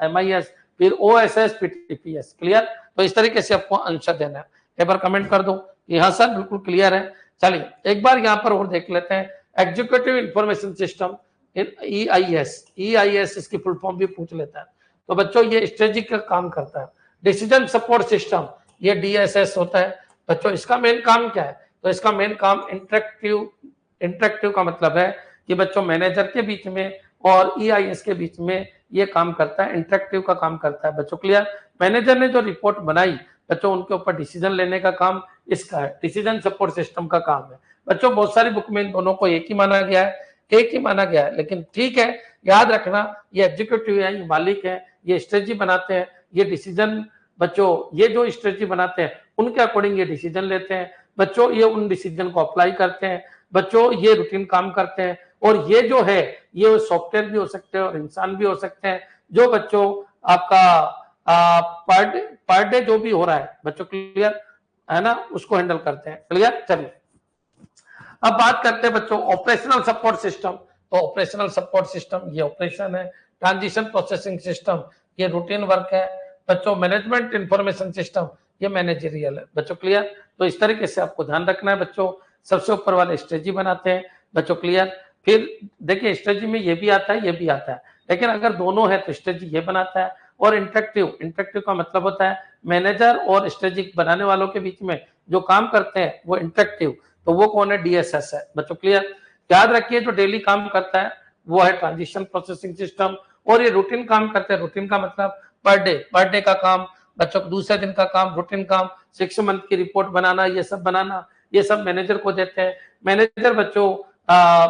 MIS, फिर OSS, फिर TPS। क्लियर। तो इस तरीके से आपको आंसर देना है। एक बार कमेंट कर दो कि हाँ सर बिल्कुल क्लियर है। चलिए एक बार यहाँ पर और देख लेते हैं, एग्जीक्यूटिव इंफॉर्मेशन सिस्टम EIS, इसकी फुल फॉर्म भी पूछ लेता है। तो बच्चों ये स्ट्रेटजी का काम करता है। डिसीजन सपोर्ट सिस्टम, ये DSS होता है। बच्चों इसका मेन काम क्या है, तो इसका मेन काम इंटरेक्टिव का मतलब है कि बच्चों मैनेजर के बीच में और EIS के बीच में ये काम करता है, इंटरेक्टिव का काम करता है। बच्चों क्लियर। मैनेजर ने जो रिपोर्ट बनाई बच्चों, उनके ऊपर डिसीजन लेने का काम इसका है, डिसीजन सपोर्ट सिस्टम का काम है। बच्चों बहुत सारी बुक में इन दोनों को एक ही माना गया है, लेकिन ठीक है याद रखना ये एग्जीक्यूटिव है, ये मालिक है, ये स्ट्रेटजी बनाते हैं, ये डिसीजन बच्चों ये जो स्ट्रेटजी बनाते हैं उनके अकॉर्डिंग ये डिसीजन लेते हैं। बच्चों ये उन डिसीजन को अप्लाई करते हैं। बच्चों ये रूटीन काम करते हैं, और ये जो है ये सॉफ्टवेयर भी हो सकते हैं और इंसान भी हो सकते हैं, जो बच्चों आपका पर डे जो भी हो रहा है बच्चों क्लियर है ना, उसको हैंडल करते हैं। क्लियर। चलिए अब बात करते हैं बच्चों ऑपरेशनल सपोर्ट सिस्टम। तो ऑपरेशनल सपोर्ट सिस्टम ये ऑपरेशन है, ट्रांजिशन प्रोसेसिंग सिस्टम ये रूटीन वर्क है। बच्चों मैनेजमेंट इंफॉर्मेशन सिस्टम ये मैनेजरियल है। बच्चों क्लियर। तो इस तरीके से आपको ध्यान रखना है बच्चों, सबसे ऊपर वाले स्ट्रेटजी बनाते हैं। बच्चों क्लियर। फिर देखिए स्ट्रेटजी में ये भी आता है, ये भी आता है, लेकिन अगर दोनों है तो स्ट्रेटजी ये बनाता है। और इंटरेक्टिव का मतलब होता है मैनेजर और स्ट्रेटजी बनाने वालों के बीच में जो काम करते हैं वो इंटरेक्टिव, तो वो कौन है, DSS है। बच्चों क्लियर। याद रखिए जो डेली काम करता है वो है ट्रांजिशन प्रोसेसिंग सिस्टम, और ये रूटीन काम करते हैं। रूटीन का मतलब पर डे का काम बच्चों, दूसरे दिन का काम, रूटीन काम, 6 मंथ की रिपोर्ट बनाना, ये सब बनाना, ये सब मैनेजर को देते हैं। मैनेजर बच्चों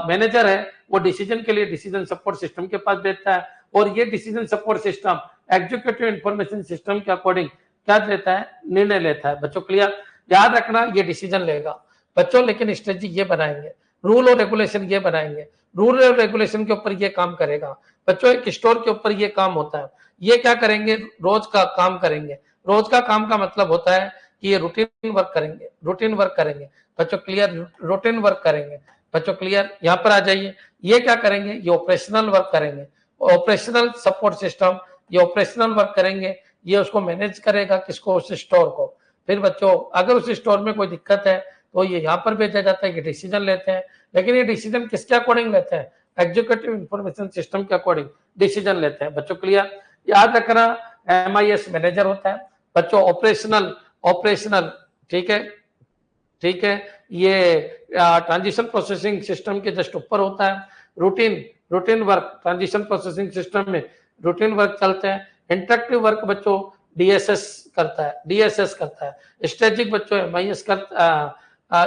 मैनेजर है वो डिसीजन के लिए डिसीजन सपोर्ट सिस्टम के पास भेजता है, और ये decision support system executive information system के अकॉर्डिंग क्या लेता है, निर्णय लेता है। बच्चों क्लियर। याद रखना ये डिसीजन लेगा बच्चों, लेकिन स्ट्रेटजी ये बनाएंगे, रूल और रेगुलेशन ये बनाएंगे, रूल और रेगुलेशन के ऊपर ये काम करेगा। बच्चों एक स्टोर के ऊपर ये काम होता है, ये क्या करेंगे, रोज का काम करेंगे। रोज का काम का मतलब होता है कि ये रूटीन वर्क करेंगे। बच्चों क्लियर। रूटीन वर्क करेंगे। बच्चों क्लियर। यहाँ पर आ जाइए, ये क्या करेंगे, ये ऑपरेशनल वर्क करेंगे। ऑपरेशनल सपोर्ट सिस्टम ये ऑपरेशनल वर्क करेंगे, ये उसको मैनेज करेगा, किसको, उस स्टोर को। फिर बच्चों अगर उस स्टोर में कोई दिक्कत है तो ये यहाँ पर भेजा जाता है कि डिसीजन लेते हैं, लेकिन ये डिसीजन किसके अकॉर्डिंग लेते हैं, एग्जीक्यूटिव इंफॉर्मेशन सिस्टम के अकॉर्डिंग डिसीजन लेते हैं। बच्चों क्लियर। याद रखना MIS मैनेजर होता है बच्चों, ऑपरेशनल ठीक है, ये ट्रांजिशन प्रोसेसिंग सिस्टम के जस्ट ऊपर होता है। Routine work transition processing system में रूटीन वर्क चलते हैं। इंटरेक्टिव वर्क बच्चों DSS करता है। स्ट्रेटेजिक बच्चों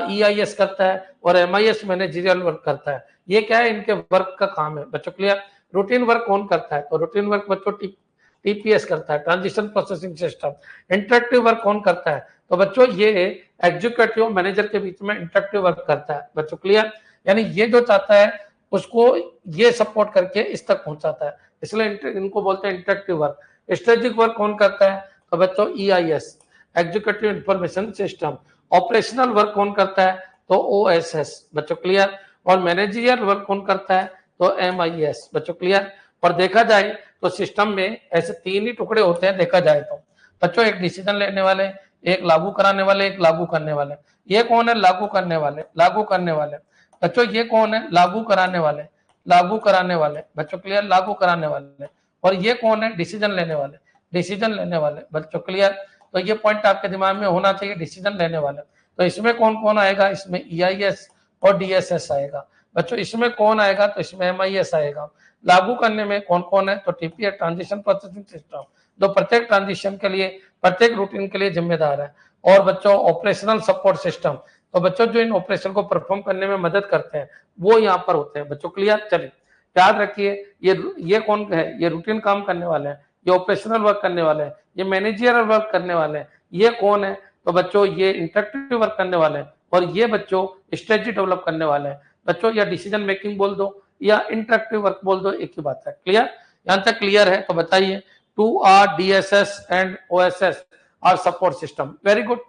EIS करता है, और MIS मैनेजरियल वर्क करता है। ये क्या है, इनके वर्क का काम है। बच्चों क्लियर। रूटीन वर्क कौन करता है, तो रूटीन वर्क बच्चों TPS करता है, transition processing system. Interactive work कौन करता है, तो बच्चों ये एग्जीक्यूटिव मैनेजर के बीच में इंटरेक्टिव वर्क करता है। बच्चों क्लियर। यानी ये जो चाहता है उसको ये सपोर्ट करके इस तक पहुंचाता है, इसलिए इनको बोलते हैं इंटरेक्टिव वर्क। स्ट्रेटेजिक वर्क कौन करता है, तो बच्चों EIS executive information system. Operational work कौन करता है, तो OSS। बच्चों क्लियर। और मैनेजरियल वर्क कौन करता है, तो MIS। बच्चों क्लियर। और देखा जाए तो सिस्टम में ऐसे 3 ही टुकड़े होते हैं देखा जाए तो बच्चों, एक डिसीजन लेने वाले, एक लागू कराने वाले, एक लागू करने वाले। ये कौन है, लागू करने वाले। बच्चों ये कौन है, लागू कराने वाले। लागू कराने वाले, बच्चों क्लियर, लागू कराने वाले। और ये कौन है, डिसीजन लेने वाले, डिसीजन लेने वाले, बच्चों क्लियर। तो ये पॉइंट आपके दिमाग में होना चाहिए, डिसीजन लेने वाले। तो इसमें कौन कौन आएगा, इसमें EIS और DSS आएगा। बच्चों इसमें कौन आएगा, तो इसमें MIS आएगा। लागू करने में कौन कौन है, तो TPS ट्रांजिशन प्रोसेसिंग सिस्टम, जो प्रत्येक ट्रांजिशन के लिए, प्रत्येक रूटीन के लिए जिम्मेदार है। और बच्चों ऑपरेशनल सपोर्ट सिस्टम, तो बच्चों जो इन ऑपरेशन को परफॉर्म करने में मदद करते हैं वो यहाँ पर होते हैं। बच्चों क्लियर, चलिए याद रखिए, ये कौन है, ये रूटीन काम करने वाले हैं, ये ऑपरेशनल वर्क करने वाले हैं, ये मैनेजरियल वर्क करने वाले हैं। ये कौन है, तो बच्चों ये इंटरेक्टिव वर्क करने वाले हैं, और ये बच्चों स्ट्रेटजी डेवलप करने वाले हैं। बच्चों या डिसीजन मेकिंग बोल दो या इंटरेक्टिव वर्क बोल दो, एक ही बात है। क्लियर, यहाँ तक क्लियर है? तो बताइए 2R DSS and OSS are support system. Very good.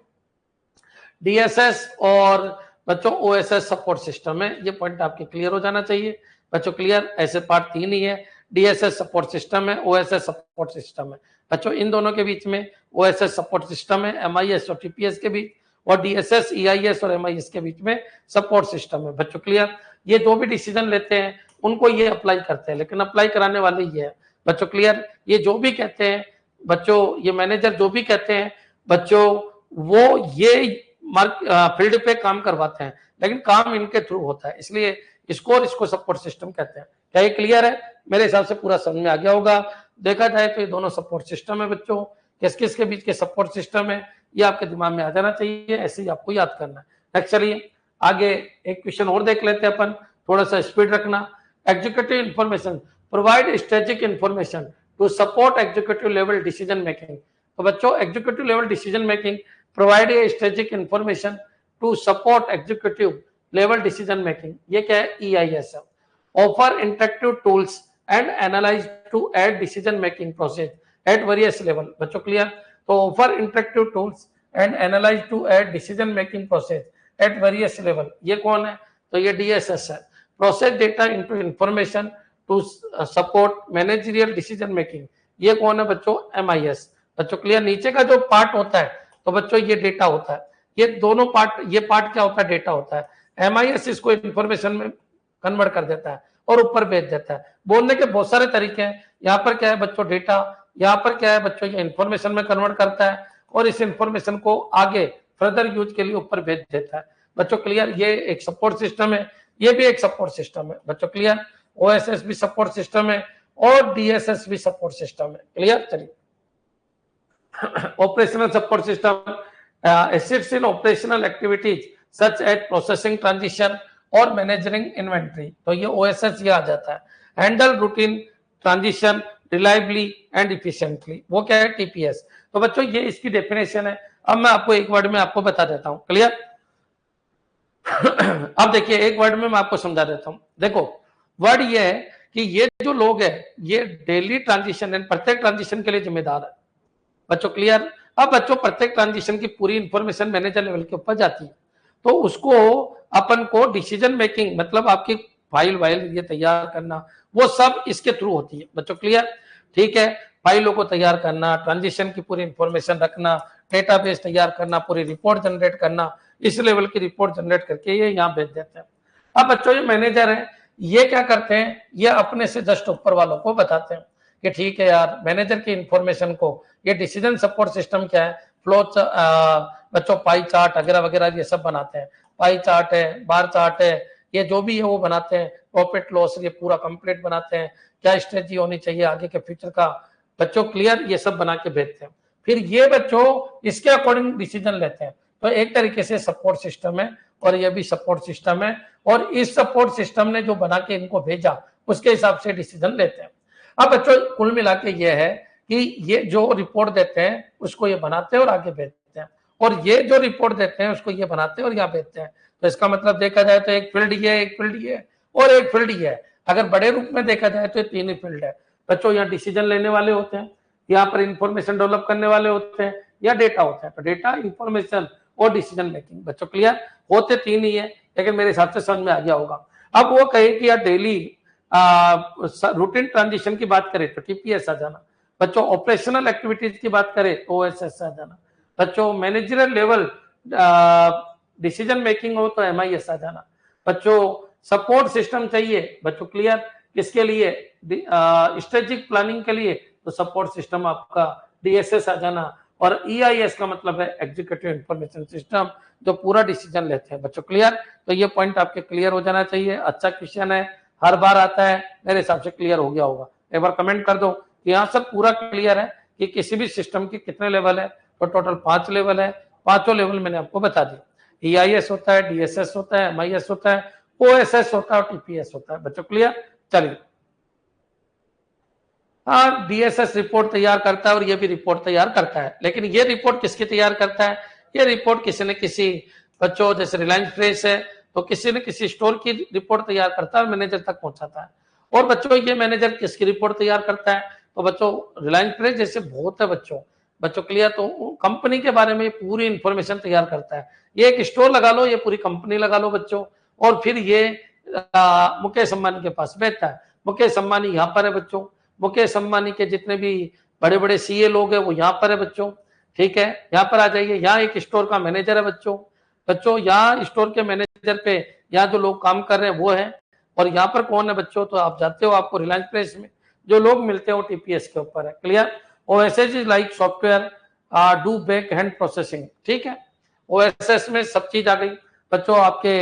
DSS और बच्चों OSS सपोर्ट सिस्टम है, ये पॉइंट आपके क्लियर हो जाना चाहिए। बच्चों क्लियर, ऐसे पार्ट 3 ही है, DSS सपोर्ट सिस्टम है, OSS सपोर्ट सिस्टम है। बच्चों इन दोनों के बीच में OSS सपोर्ट सिस्टम है, MIS और TPS के बीच, और DSS EIS और MIS के बीच में सपोर्ट सिस्टम है। बच्चों क्लियर, ये जो भी डिसीजन लेते हैं उनको ये अप्लाई करते हैं, लेकिन अप्लाई कराने वाले ये है। बच्चों क्लियर, ये जो भी कहते हैं बच्चों, ये मैनेजर जो भी कहते हैं बच्चों, वो ये फील्ड पे काम करवाते हैं, लेकिन काम इनके थ्रू होता है, इसलिए इसको सपोर्ट सिस्टम कहते हैं। क्या ये क्लियर है? मेरे हिसाब से पूरा समझ में आ गया होगा। देखा जाए तो ये दोनों सपोर्ट सिस्टम है बच्चों, किस किस के बीच के सपोर्ट सिस्टम है ये आपके दिमाग में आ जाना चाहिए, ऐसे ही आपको याद करना है। नेक्स्ट चलिए आगे एक क्वेश्चन और देख लेते हैं अपन, थोड़ा सा स्पीड रखना। Executive information provide strategic information to support executive level decision making. तो बच्चों executive level decision making provide a strategic information to support executive level decision making, ये क्या है, EIS है। Offer interactive tools and analyse to aid decision making process at various level. बच्चों क्लियर, तो offer interactive tools and analyse to aid decision making process at various level, ये कौन है, तो ये DSS है। Process data into information to support managerial decision making, ये कौन है बच्चों, MIS। बच्चों क्लियर, नीचे का जो पार्ट होता है तो बच्चों ये डेटा होता है, ये दोनों पार्ट, ये पार्ट क्या होता है, डेटा होता है। MIS इसको इंफॉर्मेशन में कन्वर्ट कर देता है और ऊपर भेज देता है। बोलने के बहुत सारे तरीके हैं, यहाँ पर क्या है बच्चों, डेटा, यहाँ पर क्या है बच्चों, ये इंफॉर्मेशन में कन्वर्ट करता है और इस इंफॉर्मेशन को आगे फर्दर यूज के लिए ऊपर भेज देता है। बच्चों क्लियर, ये एक सपोर्ट सिस्टम है, ये भी एक सपोर्ट सिस्टम है। बच्चों क्लियर, OSS भी सपोर्ट सिस्टम है और DSS भी सपोर्ट सिस्टम है। क्लियर, चलिए operational support system assists in operational activities such as processing transition और मैनेजरिंग इन्वेंट्री, तो ये OSS ये आ जाता है। Handle routine transition reliably and efficiently, वो क्या है, TPS। तो बच्चों ये इसकी डेफिनेशन है। अब मैं आपको एक वर्ड में आपको बता देता हूं। क्लियर, अब देखिए एक वर्ड में मैं आपको समझा देता हूं। देखो वर्ड ये है कि ये जो लोग है ये डेली ट्रांजिशन एंड प्रत्येक ट्रांजिशन के लिए जिम्मेदार है। बच्चों क्लियर, अब बच्चों प्रत्येक ट्रांजिशन की पूरी इंफॉर्मेशन मैनेजर लेवल के ऊपर जाती है, तो उसको अपन को डिसीजन मेकिंग, मतलब आपकी फाइल वाइल ये तैयार करना, वो सब इसके थ्रू होती है। बच्चों क्लियर, ठीक है, फाइलों को तैयार करना, ट्रांजिशन की पूरी इंफॉर्मेशन रखना, डेटाबेस तैयार करना, पूरी रिपोर्ट जनरेट करना, इस लेवल की रिपोर्ट जनरेट करके ये यहाँ भेज देते हैं। अब बच्चों ये मैनेजर है, ये क्या करते हैं, ये अपने से जस्ट ऊपर वालों को बताते हैं कि ठीक है यार, मैनेजर की इंफॉर्मेशन को, ये डिसीजन सपोर्ट सिस्टम क्या है, फ्लो बच्चों पाई चार्ट वगैरह वगैरह ये सब बनाते हैं। पाई चार्ट है, बार चार्ट है, ये जो भी है वो बनाते हैं। प्रॉफिट लॉस ये पूरा कंप्लीट बनाते हैं, क्या स्ट्रेटजी होनी चाहिए आगे के फ्यूचर का। बच्चों क्लियर, ये सब बना के भेजते हैं। फिर ये बच्चों इसके अकॉर्डिंग डिसीजन लेते हैं। तो एक तरीके से सपोर्ट सिस्टम है और ये भी सपोर्ट सिस्टम है, और इस सपोर्ट सिस्टम ने जो बना के इनको भेजा उसके हिसाब से डिसीजन लेते हैं। अब बच्चों कुल मिला के ये है कि ये जो रिपोर्ट देते हैं उसको ये बनाते हैं और आगे भेजते हैं, और ये जो रिपोर्ट देते हैं उसको ये बनाते हैं और यहाँ भेजते हैं। तो इसका मतलब देखा जाए तो एक फील्ड ये है, एक फील्ड ये है और एक फील्ड ये है। अगर बड़े रूप में देखा जाए तो ये तीन ही फील्ड है। बच्चों यहाँ डिसीजन लेने वाले होते हैं, यहाँ पर इंफॉर्मेशन डेवलप करने वाले होते हैं, या डेटा होता है। तो डेटा, इंफॉर्मेशन और डिसीजन मेकिंग। बच्चों क्लियर, होते तीन ही है, लेकिन मेरे हिसाब से समझ में आ गया होगा। अब वो कहे कि यार डेली रूटीन ट्रांजिशन की बात करें तो TPS आ जाना। बच्चों ऑपरेशनल एक्टिविटीज की बात करें तो OSS आ जाना। बच्चों मैनेजरियल लेवल डिसीजन मेकिंग हो तो MIS आ जाना। बच्चों सपोर्ट सिस्टम चाहिए, बच्चों क्लियर, किसके लिए, स्ट्रेटेजिक प्लानिंग के लिए, तो सपोर्ट सिस्टम आपका DSS आ जाना। और EIS का मतलब है एग्जीक्यूटिव इंफॉर्मेशन सिस्टम, जो पूरा डिसीजन लेते हैं। बच्चों क्लियर? तो ये पॉइंट आपके क्लियर हो जाना चाहिए। अच्छा क्वेश्चन है, हर बार आता है, मेरे हिसाब से क्लियर हो गया होगा। एक बार कमेंट कर दो कि यहाँ सब पूरा क्लियर है कि किसी भी सिस्टम के कितने लेवल है। तो टोटल 5 लेवल है, पांचों लेवल मैंने आपको बता दी। EIS होता है, DSS होता है, MIS होता है, OSS होता है और TPS होता है। बच्चों क्लियर? चलिए, हाँ, DSS रिपोर्ट तैयार करता है और ये भी रिपोर्ट तैयार करता है, लेकिन ये रिपोर्ट किसकी तैयार करता है? ये रिपोर्ट किसी न किसी, बच्चों जैसे रिलायंस फ्रेश है तो किसी न किसी स्टोर की रिपोर्ट तैयार करता है, मैनेजर तक पहुंचाता है। और बच्चों ये मैनेजर किसकी रिपोर्ट तैयार करता है? तो बच्चों रिलायंस फ्रेश जैसे बहुत है बच्चों क्लियर? तो कंपनी के बारे में पूरी इंफॉर्मेशन तैयार करता है। ये एक स्टोर लगा लो, ये पूरी कंपनी लगा लो बच्चों, और फिर ये मुकेश अंबानी के पास भेजता है। मुकेश अंबानी यहाँ पर है बच्चों, मुकेश अंबानी के जितने भी बड़े बड़े CA लोग हैं वो यहाँ पर है बच्चों, ठीक है? यहाँ पर आ जाइए, यहाँ एक स्टोर का मैनेजर है बच्चों यहाँ स्टोर के मैनेजर पे यहाँ जो लोग काम कर रहे हैं वो है। और यहाँ पर कौन है बच्चों? तो आप जाते हो, आपको रिलायंस फ्रेश में जो लोग मिलते हैं वो TPS के ऊपर है। Clear? OSS is like software do back hand processing, ठीक है? OSS में सब चीज आ गई बच्चों, आपके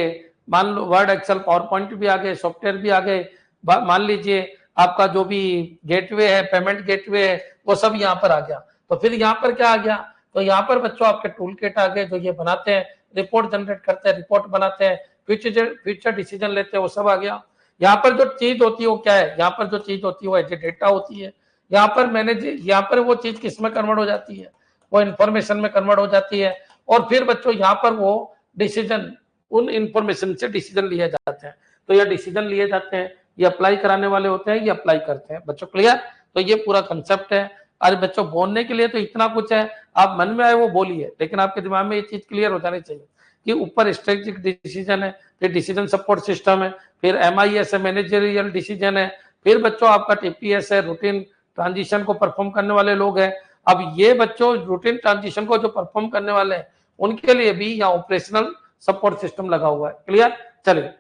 मान लो वर्ड, एक्सेल, पावर पॉइंट भी आ गए, सॉफ्टवेयर भी आ गए। मान लीजिए आपका जो भी गेटवे है, पेमेंट गेटवे है, वो सब यहाँ पर आ गया। तो फिर यहाँ पर क्या आ गया? तो यहाँ पर बच्चों आपके टूल किट आ गए, जो ये बनाते हैं, रिपोर्ट जनरेट करते हैं, रिपोर्ट बनाते हैं, फ्यूचर डिसीजन लेते हैं, वो सब आ गया। यहाँ पर जो चीज होती है वो क्या है? यहाँ पर जो चीज होती है वो डेटा होती है। यहाँ पर मैनेज, यहाँ पर वो चीज किस में कन्वर्ट हो जाती है? वो इंफॉर्मेशन में कन्वर्ट हो जाती है। और फिर बच्चों यहाँ पर वो डिसीजन, उन इंफॉर्मेशन से डिसीजन लिए जाते हैं। तो ये डिसीजन लिए जाते हैं, ये अप्लाई कराने वाले होते हैं, ये अप्लाई करते हैं। बच्चों क्लियर? तो ये पूरा कंसेप्ट है। अरे बच्चों, बोलने के लिए तो इतना कुछ है, आप मन में आए वो बोलिए, लेकिन आपके दिमाग में ये चीज क्लियर हो जानी चाहिए कि ऊपर स्ट्रेटेजिक डिसीजन है, फिर डिसीजन सपोर्ट सिस्टम है, फिर MIS है, मैनेजरियल डिसीजन है, फिर बच्चों आपका TPS है, रूटीन ट्रांजिशन को परफॉर्म करने वाले लोग हैं। अब ये बच्चों रूटीन ट्रांजिशन को जो परफॉर्म करने वाले हैं उनके लिए भी यहाँ ऑपरेशनल सपोर्ट सिस्टम लगा हुआ है। क्लियर?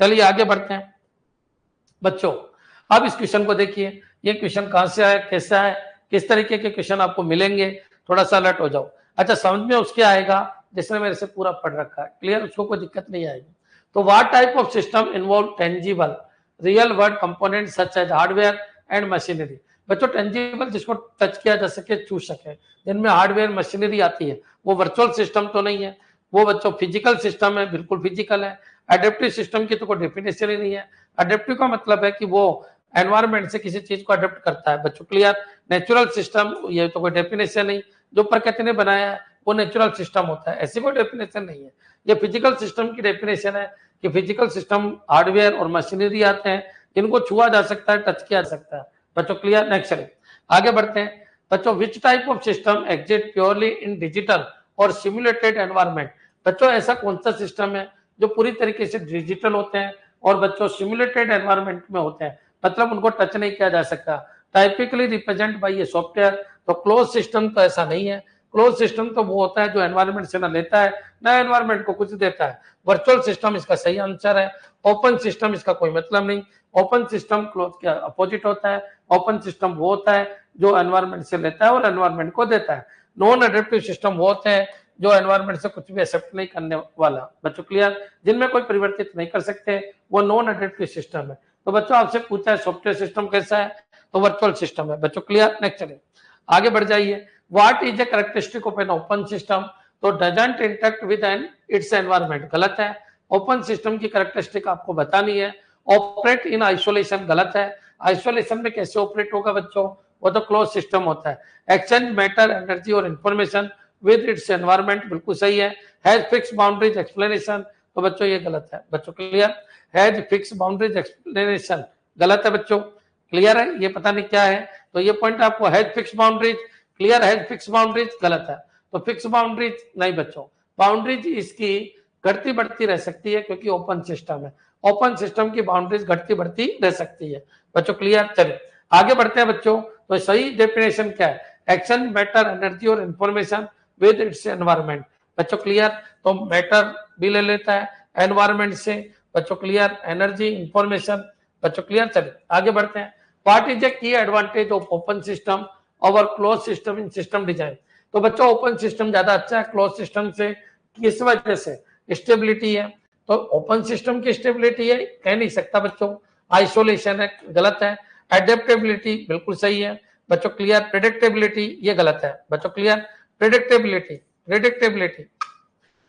चलिए आगे बढ़ते हैं बच्चों। अब इस क्वेश्चन को देखिए, ये क्वेश्चन कहां से आया, कैसे आया, किस तरीके के क्वेश्चन आपको मिलेंगे, थोड़ा सा अलर्ट हो जाओ। अच्छा, समझ में उसके आएगा जिसने मेरे से पूरा पढ़ रखा है। क्लियर? उसको कोई दिक्कत नहीं आएगी। तो what type of system involve tangible real world component such as hardware and machinery? बच्चों टेंजिबल जिसको टच किया जा सके, छू सके, जिनमें हार्डवेयर मशीनरी आती है, वो वर्चुअल सिस्टम तो नहीं है, वो बच्चों फिजिकल सिस्टम है, बिल्कुल फिजिकल है। एडेप्टिव सिस्टम की तो कोई डेफिनेशन ही नहीं है। एडेप्टिव का मतलब है कि वो एनवायरमेंट से किसी चीज को अडेप्ट करता है। बच्चों क्लियर? नेचुरल सिस्टम, ये तो कोई डेफिनेशन नहीं, जो प्रकृति ने बनाया है वो नेचुरल सिस्टम होता है, ऐसी कोई डेफिनेशन नहीं है। ये फिजिकल सिस्टम की डेफिनेशन है कि फिजिकल सिस्टम हार्डवेयर और मशीनरी आते हैं जिनको छुआ जा सकता है, टच किया जा सकता है। बच्चों क्लियर? नेक्स्ट चलिए आगे बढ़ते हैं बच्चों। विच type of system exist purely in digital और सिमुलेटेड एनवायरमेंट? बच्चों ऐसा कौन सा सिस्टम है जो पूरी तरीके से डिजिटल होते हैं और बच्चों सिमुलेटेड एनवायरमेंट में होते हैं, मतलब उनको टच नहीं किया जा सकता। टाइपिकली रिप्रेजेंट बाय ये सॉफ्टवेयर। तो क्लोज सिस्टम तो ऐसा नहीं है। क्लोज सिस्टम तो वो होता है जो एनवायरमेंट से ना लेता है ना एनवायरमेंट को कुछ देता है। वर्चुअल सिस्टम इसका सही आंसर है। ओपन सिस्टम इसका कोई मतलब नहीं। ओपन सिस्टम क्लोज के अपोजिट होता है। ओपन सिस्टम वो होता है जो एनवायरमेंट से लेता है और एनवायरमेंट को देता है। नॉन एडेप्टिव सिस्टम वो होते हैं जो एनवायरमेंट से कुछ भी एक्सेप्ट नहीं करने वाला। बच्चों क्लियर? जिनमें कोई परिवर्तित नहीं कर सकते, वो नॉन एडेप्टिव सिस्टम है। तो बच्चों आपसे पूछा है सॉफ्टवेयर सिस्टम कैसा है, तो वर्चुअल सिस्टम है। बच्चों क्लियर? नेक्स्ट चलिए आगे बढ़ जाइए। What is the characteristic of an open system? तो doesn't interact with an its environment, गलत है। ओपन सिस्टम की कैरेक्टरिस्टिक आपको बतानी है। ऑपरेट इन आइसोलेशन, गलत है। आइसोलेशन में कैसे ऑपरेट होगा बच्चों? वो तो क्लोज सिस्टम होता है। एक्सचेंज मैटर, एनर्जी और इंफॉर्मेशन विद इट्स एनवायरमेंट, बिल्कुल सही है। हैज फिक्स बाउंड्रीज एक्सप्लेनेशन, तो बच्चों ये गलत है। बच्चों clear? Has fix boundaries explanation गलत है बच्चों। क्लियर है? ये पता नहीं क्या है, तो ये पॉइंट आपको has fix boundaries, clear? Has fix boundaries गलत है। तो फिक्स बाउंड्रीज नहीं बच्चों, बाउंड्रीज इसकी घटती बढ़ती रह सकती है क्योंकि ओपन सिस्टम है। ओपन सिस्टम की बाउंड्रीज घटती बढ़ती रह सकती है। बच्चों क्लियर? चलिए आगे बढ़ते हैं बच्चों। तो सही डेफिनेशन क्या है? एक्शन, मैटर, एनर्जी और इंफॉर्मेशन विद इट्स एनवायरमेंट। बच्चों क्लियर? तो मैटर भी ले लेता है एनवायरमेंट से। बच्चों क्लियर? एनर्जी, इंफॉर्मेशन बच्चों क्लियर। चलिए आगे बढ़ते हैं। व्हाट इज ए की advantage of open system over close system in system design. तो बच्चों ओपन सिस्टम ज्यादा अच्छा है क्लोज सिस्टम से, किस वजह से? स्टेबिलिटी है। तो ओपन सिस्टम की स्टेबिलिटी है, कह नहीं सकता बच्चों। आइसोलेशन है, गलत है। एडेप्टेबिलिटी बिल्कुल सही है बच्चों क्लियर। प्रेडिक्टेबिलिटी ये गलत है बच्चों क्लियर। प्रेडिक्टेबिलिटी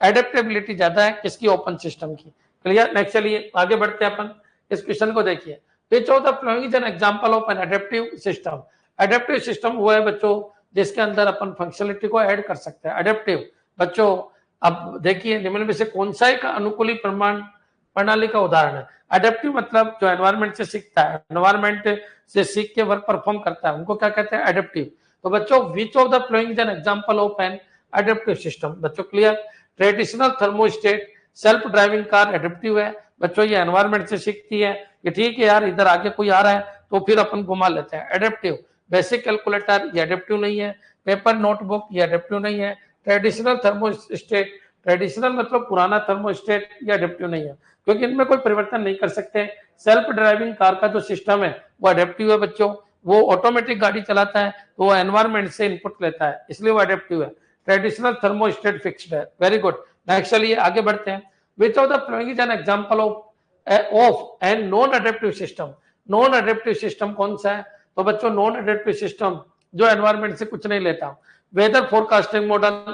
एडेप्टेबिलिटी ज्यादा है किसकी? ओपन सिस्टम की। क्लियर। नेक्स्ट चलिए आगे बढ़ते हैं अपन। इस क्वेश्चन को देखिए। Which of the following is an example of an adaptive system. Adaptive system वो है बच्चों जिसके अंदर अपन फंक्शनलिटी को ऐड कर सकते हैं। एडेप्टिव बच्चों अब देखिए निम्न में से कौन सा एक अनुकूली प्रणाली का उदाहरण है? एडेप्टिव मतलब जो एनवायरमेंट से सीखता है, एनवायरमेंट से सीख के वर्क परफॉर्म करता है, उनको क्या कहते हैं? एडेप्टिव। तो बच्चों which of the following is an example of an adaptive system. बच्चों clear. Traditional thermostat, self driving car adaptive है बच्चों, ये एनवायरमेंट से सीखती है कि ठीक है यार इधर आगे कोई आ रहा है तो फिर अपन घुमा लेते हैं, एडेप्टिव। बेसिक कैलकुलेटर ये एडेप्टिव नहीं है। पेपर नोटबुक ये एडेप्टिव नहीं है। ट्रेडिशनल थर्मोस्टेट, ट्रेडिशनल मतलब पुराना थर्मोस्टेट, ये एडेप्टिव नहीं है क्योंकि इनमें कोई परिवर्तन नहीं कर सकते। सेल्फ ड्राइविंग कार का जो सिस्टम है वो एडेप्टिव है बच्चों, वो ऑटोमेटिक गाड़ी चलाता है तो वो एनवायरमेंट से इनपुट लेता है इसलिए वो एडेप्टिव है। ट्रेडिशनल थर्मोस्टेट फिक्स्ड है। Very good. नेक्स्ट चलिए आगे बढ़ते हैं। Which of the following is an example of an non adaptive system. Non adaptive system कौन सा है? तो बच्चों नॉन एडेप्टिव सिस्टम जो एनवायरमेंट से कुछ नहीं लेता। वेदर फोरकास्टिंग मॉडल,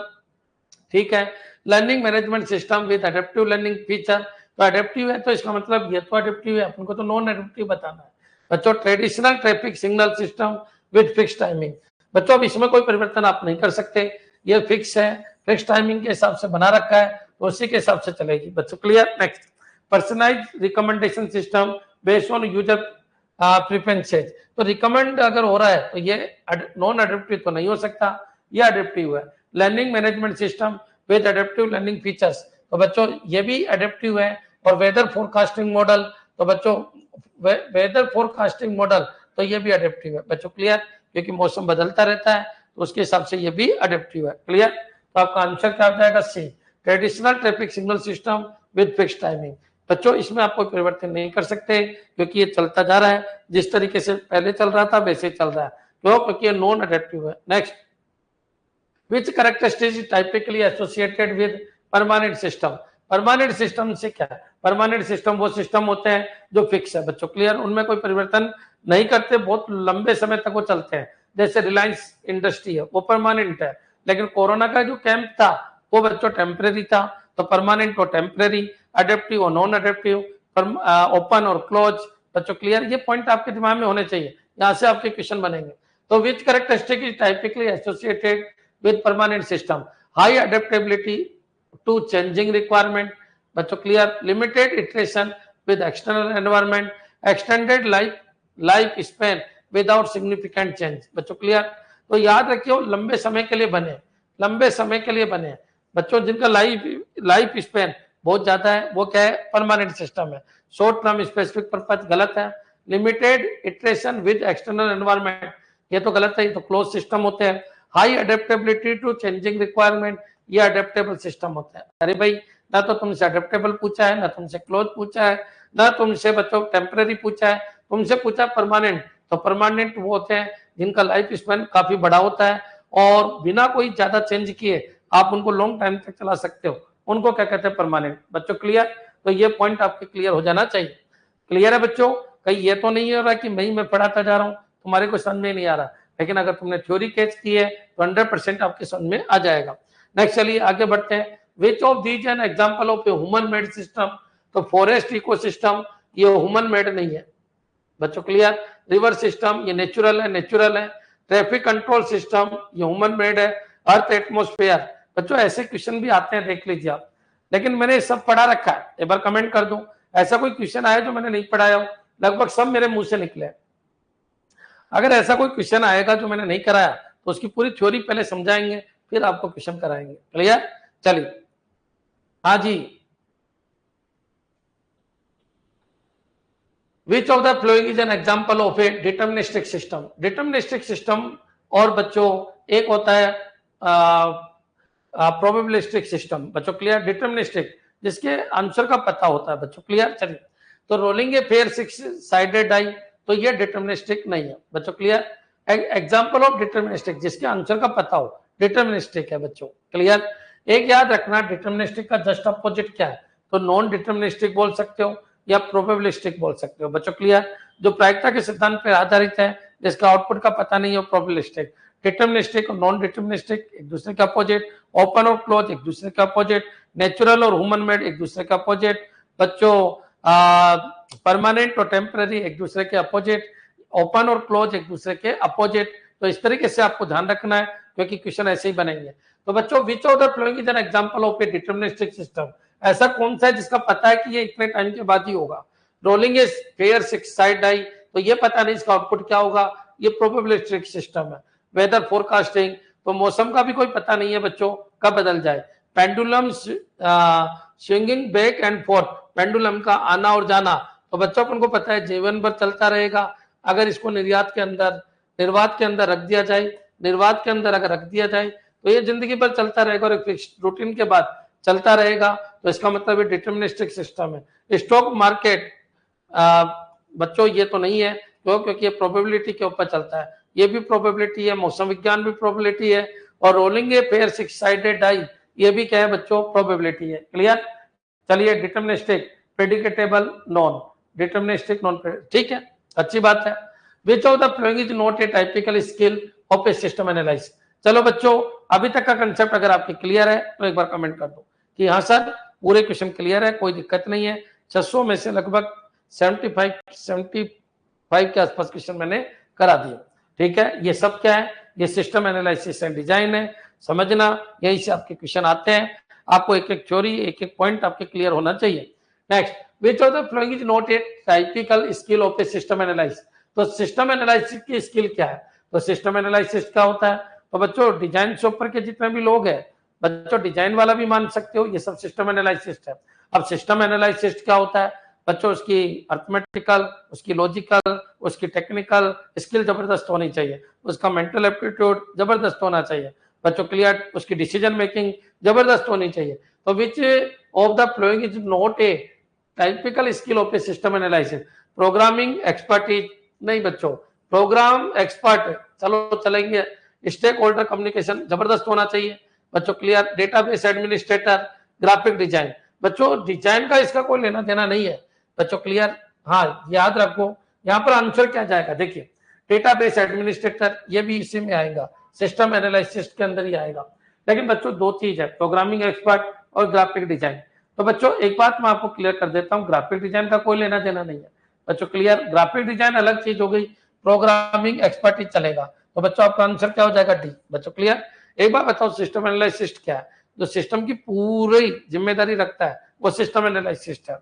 ठीक है। Learning management system with adaptive learning feature, तो एडेप्टिव है तो इसका मतलब ये तो एडेप्टिव है, अपन को तो नॉन एडेप्टिव बताना है बच्चों। Traditional traffic signal system with fix timing, बच्चों अब इसमें कोई परिवर्तन आप नहीं कर सकते, ये फिक्स है, फिक्स टाइमिंग के हिसाब से बना रखा है तो उसी के हिसाब से चलेगी बच्चों clear. Next personalised recommendation system based on user preferences, तो रिकमेंड अगर हो रहा है तो ये नॉन एडेप्टिव तो नहीं हो सकता, ये एडेप्टिव है। Learning management system with adaptive learning features, तो बच्चों ये भी एडेप्टिव है। और वेदर फोरकास्टिंग मॉडल, तो बच्चों वेदर फोरकास्टिंग मॉडल तो ये भी एडेप्टिव है बच्चों क्लियर, क्योंकि मौसम बदलता रहता है तो उसके हिसाब से ये भी एडेप्टिव है क्लियर। तो आपका आंसर क्या हो जाएगा? C, traditional traffic signal system with fix timing. बच्चों इसमें आप कोई परिवर्तन नहीं कर सकते क्योंकि ये चलता जा रहा है, जिस तरीके से पहले चल रहा था वैसे चल रहा है, क्यों? क्योंकि ये नॉन एडेप्टिव है। Next, which characteristic is typically associated with permanent system. Permanent system से क्या है? परमानेंट सिस्टम वो सिस्टम होते हैं जो फिक्स है बच्चों क्लियर, उनमें कोई परिवर्तन नहीं करते, बहुत लंबे समय तक वो चलते हैं। जैसे रिलायंस इंडस्ट्री है वो परमानेंट है, लेकिन कोरोना का जो कैंप था वो बच्चों टेम्परेरी था, तो परमानेंट और टेम्परेरी, एडेप्टिव और नॉन एडेप्टिव, ओपन और क्लोज बच्चों क्लियर। ये पॉइंट आपके दिमाग में होने चाहिए, यहाँ से आपके क्वेश्चन बनेंगे। तो which characteristic is typically associated with permanent system? High adaptability to changing requirement बच्चों clear, limited iteration with external environment, extended life span without significant change बच्चों क्लियर। तो याद रखियो लंबे समय के लिए बने, लंबे समय के लिए बने बच्चों, जिनका लाइफ स्पैन बहुत ज्यादा है वो क्या है? परमानेंट सिस्टम है। शॉर्ट टर्म स्पेसिफिक पर्पज गलत है। Limited iteration with external environment ये तो गलत है, ये तो क्लोज सिस्टम होते हैं। High adaptability to changing requirement ये अडेप्टेबल सिस्टम होता है। अरे भाई ना तो तुमसे अडेप्टेबल पूछा है, ना तुमसे क्लोज पूछा है, ना तुमसे बच्चों टेम्पररी पूछा है, तुमसे पूछा परमानेंट। तो परमानेंट वो होते हैं जिनका लाइफ स्पैन काफी बड़ा होता है और बिना कोई ज्यादा चेंज किए आप उनको लॉन्ग टाइम तक चला सकते हो, उनको क्या कहते हैं? परमानेंट बच्चों क्लियर। तो ये पॉइंट आपके क्लियर हो जाना चाहिए। क्लियर है बच्चों? कहीं ये तो नहीं हो रहा कि मैं पढ़ाता जा रहा हूँ तुम्हारे को समझ में नहीं आ रहा, लेकिन अगर तुमने थ्योरी कैच की है तो 100% आपके समझ में आ जाएगा। नेक्स्ट चलिए आगे बढ़ते हैं। Which of these N example of a human made system? तो फॉरेस्ट इकोसिस्टम ये ह्यूमन मेड नहीं है बच्चों क्लियर। रिवर सिस्टम ये नेचुरल है। ट्रैफिक कंट्रोल सिस्टम ये ह्यूमन मेड है। अर्थ एटमोस्फेयर बच्चों ऐसे क्वेश्चन भी आते हैं, देख लीजिए आप, लेकिन मैंने सब पढ़ा रखा है। एक बार कमेंट कर दूं ऐसा कोई क्वेश्चन आया जो मैंने नहीं पढ़ाया हो, लगभग सब मेरे मुंह से निकले। अगर ऐसा कोई क्वेश्चन आएगा जो मैंने नहीं कराया तो उसकी पूरी थ्योरी पहले समझाएंगे फिर आपको क्वेश्चन कराएंगे। क्लियर? चलिए हाँ जी। Which of the following is an example of a deterministic system? Deterministic system और बच्चों एक होता है प्रोबेबिलिस्टिक सिस्टम बच्चों क्लियर। डिटर्मिनिस्टिक जिसके आंसर का पता होता है बच्चों क्लियर। चलिए तो rolling a fair 6 sided die, तो ये डिटर्मिनिस्टिक नहीं है बच्चों। क्लियर? एग्जाम्पल ऑफ डिटर्मिनिस्टिक जिसके आंसर का पता हो, डिटर्मिनिस्टिक है बच्चों। क्लियर? एक याद रखना, डिटर्मिनिस्टिक का जस्ट अपोजिट क्या है, तो नॉन डिटर्मिनिस्टिक बोल सकते हो या प्रोबेबिलिस्टिक बोल सकते हो बच्चों। क्लियर? जो प्रायिकता के सिद्धांत पर आधारित है, जिसका आउटपुट का पता नहीं हो, प्रोबेबिलिस्टिक। डिटर्मिनिस्टिक और नॉन डिटर्मिनिस्टिक एक दूसरे के अपोजिट, ओपन और क्लोज एक दूसरे के अपोजिट, नेचुरल और ह्यूमन मेड एक दूसरे के अपोजिट बच्चों, परमानेंट और टेम्पररी एक दूसरे के अपोजिट, ओपन और क्लोज एक दूसरे के अपोजिट। तो इस तरीके से आपको ध्यान रखना है क्योंकि क्वेश्चन ऐसे ही बनेंगे। तो बच्चों, which of the following is an example of a deterministic system, ऐसा कौन सा है जिसका पता है कि ये इतने टाइम के बाद ही होगा। Rolling is fair 6 side die, तो ये पता नहीं इसका आउटपुट क्या होगा, ये प्रोबेबिलिस्टिक सिस्टम है। वेदर फोरकास्टिंग, तो मौसम का भी कोई पता नहीं है बच्चों कब बदल जाए। Pendulum swinging back and fourth, pendulum का आना और जाना, तो बच्चों अपन को पता है जीवन भर चलता रहेगा। अगर इसको निर्वात के अंदर रख दिया जाए, निर्वात के अंदर अगर रख दिया जाए तो ये जिंदगी भर चलता रहेगा और एक फिक्स्ड रूटीन के बाद चलता रहेगा। तो इसका मतलब ये डिटर्मिनिस्टिक सिस्टम है। स्टॉक मार्केट बच्चों ये तो नहीं है, क्योंकि ये प्रोबेबिलिटी के ऊपर चलता है, ये भी प्रोबेबिलिटी है। मौसम विज्ञान भी प्रोबेबिलिटी है। और rolling a fair 6 sided die, ये भी क्या है बच्चों, प्रोबेबिलिटी है। क्लियर? चलिए, deterministic, predictable, non deterministic, non, ठीक है, अच्छी बात है। Which of the following is not a typical skill of a system analysis. चलो बच्चों, अभी तक का कंसेप्ट अगर आपके क्लियर है तो एक बार कमेंट कर दो कि हाँ सर पूरे क्वेश्चन क्लियर है, कोई दिक्कत नहीं है। 600 में से लगभग 75 के आसपास क्वेश्चन मैंने करा दिए। ठीक है, ये सब क्या है, ये सिस्टम एनालिसिस एंड डिजाइन है, समझना, यहीं से आपके क्वेश्चन आते हैं। आपको एक एक थ्योरी, एक एक पॉइंट आपके क्लियर होना चाहिए। Next, which of the following is not a typical skill of a system analysis. तो सिस्टम एनालिसिस की स्किल क्या है, तो सिस्टम एनालिसिस क्या होता है, तो बच्चों डिजाइन से ऊपर के जितने भी लोग हैं बच्चों, डिजाइन वाला भी मान सकते हो, ये सब सिस्टम एनालिसिस है। अब सिस्टम एनालिसिस क्या होता है बच्चों, उसकी अर्थमेटिकल, उसकी लॉजिकल, उसकी टेक्निकल स्किल जबरदस्त होनी चाहिए, उसका मेंटल एप्टीट्यूड जबरदस्त होना चाहिए बच्चों। क्लियर? उसकी डिसीजन मेकिंग जबरदस्त होनी चाहिए। तो विच of the following is not a typical skill of a system analysis. Programming expertise नहीं बच्चों, प्रोग्राम एक्सपर्ट चलो चलेंगे। स्टेक होल्डर कम्युनिकेशन जबरदस्त होना चाहिए बच्चों। Clear? Database administrator, graphic design, बच्चों डिजाइन का इसका कोई लेना देना नहीं है बच्चों। क्लियर? हाँ, याद रखो यहाँ पर आंसर क्या जाएगा, देखिए डेटाबेस एडमिनिस्ट्रेटर ये भी इसी में आएगा, सिस्टम एनालिसिस के अंदर ही आएगा। लेकिन बच्चों दो चीज है, प्रोग्रामिंग एक्सपर्ट और ग्राफिक डिजाइन। तो बच्चों एक बात मैं आपको क्लियर कर देता हूँ, ग्राफिक डिजाइन का कोई लेना देना नहीं है बच्चों। क्लियर? ग्राफिक डिजाइन अलग चीज हो गई, प्रोग्रामिंग एक्सपर्ट ही चलेगा। तो बच्चों आपका आंसर क्या हो जाएगा, डी बच्चों। क्लियर? एक बार बताओ सिस्टम एनालिसिस क्या है, जो सिस्टम की पूरी जिम्मेदारी रखता है वो सिस्टम एनालिसिस है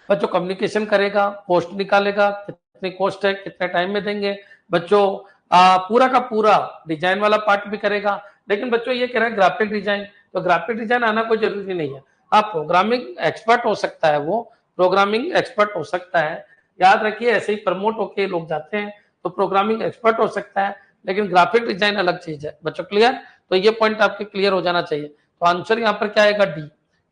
बच्चों। कम्युनिकेशन करेगा, कॉस्ट निकालेगा, कितनी कॉस्ट है, कितने टाइम में देंगे बच्चों, पूरा का पूरा डिजाइन वाला पार्ट भी करेगा। लेकिन बच्चों ये कह रहे हैं ग्राफिक डिजाइन, तो ग्राफिक डिजाइन आना कोई जरूरी नहीं है। आप प्रोग्रामिंग एक्सपर्ट हो सकता है, वो प्रोग्रामिंग एक्सपर्ट हो सकता है, याद रखिए ऐसे ही प्रमोट होके लोग जाते हैं तो प्रोग्रामिंग एक्सपर्ट हो सकता है, लेकिन ग्राफिक डिजाइन अलग चीज है बच्चों। क्लियर? तो ये पॉइंट आपके क्लियर हो जाना चाहिए। तो आंसर यहाँ पर क्या आएगा, डी।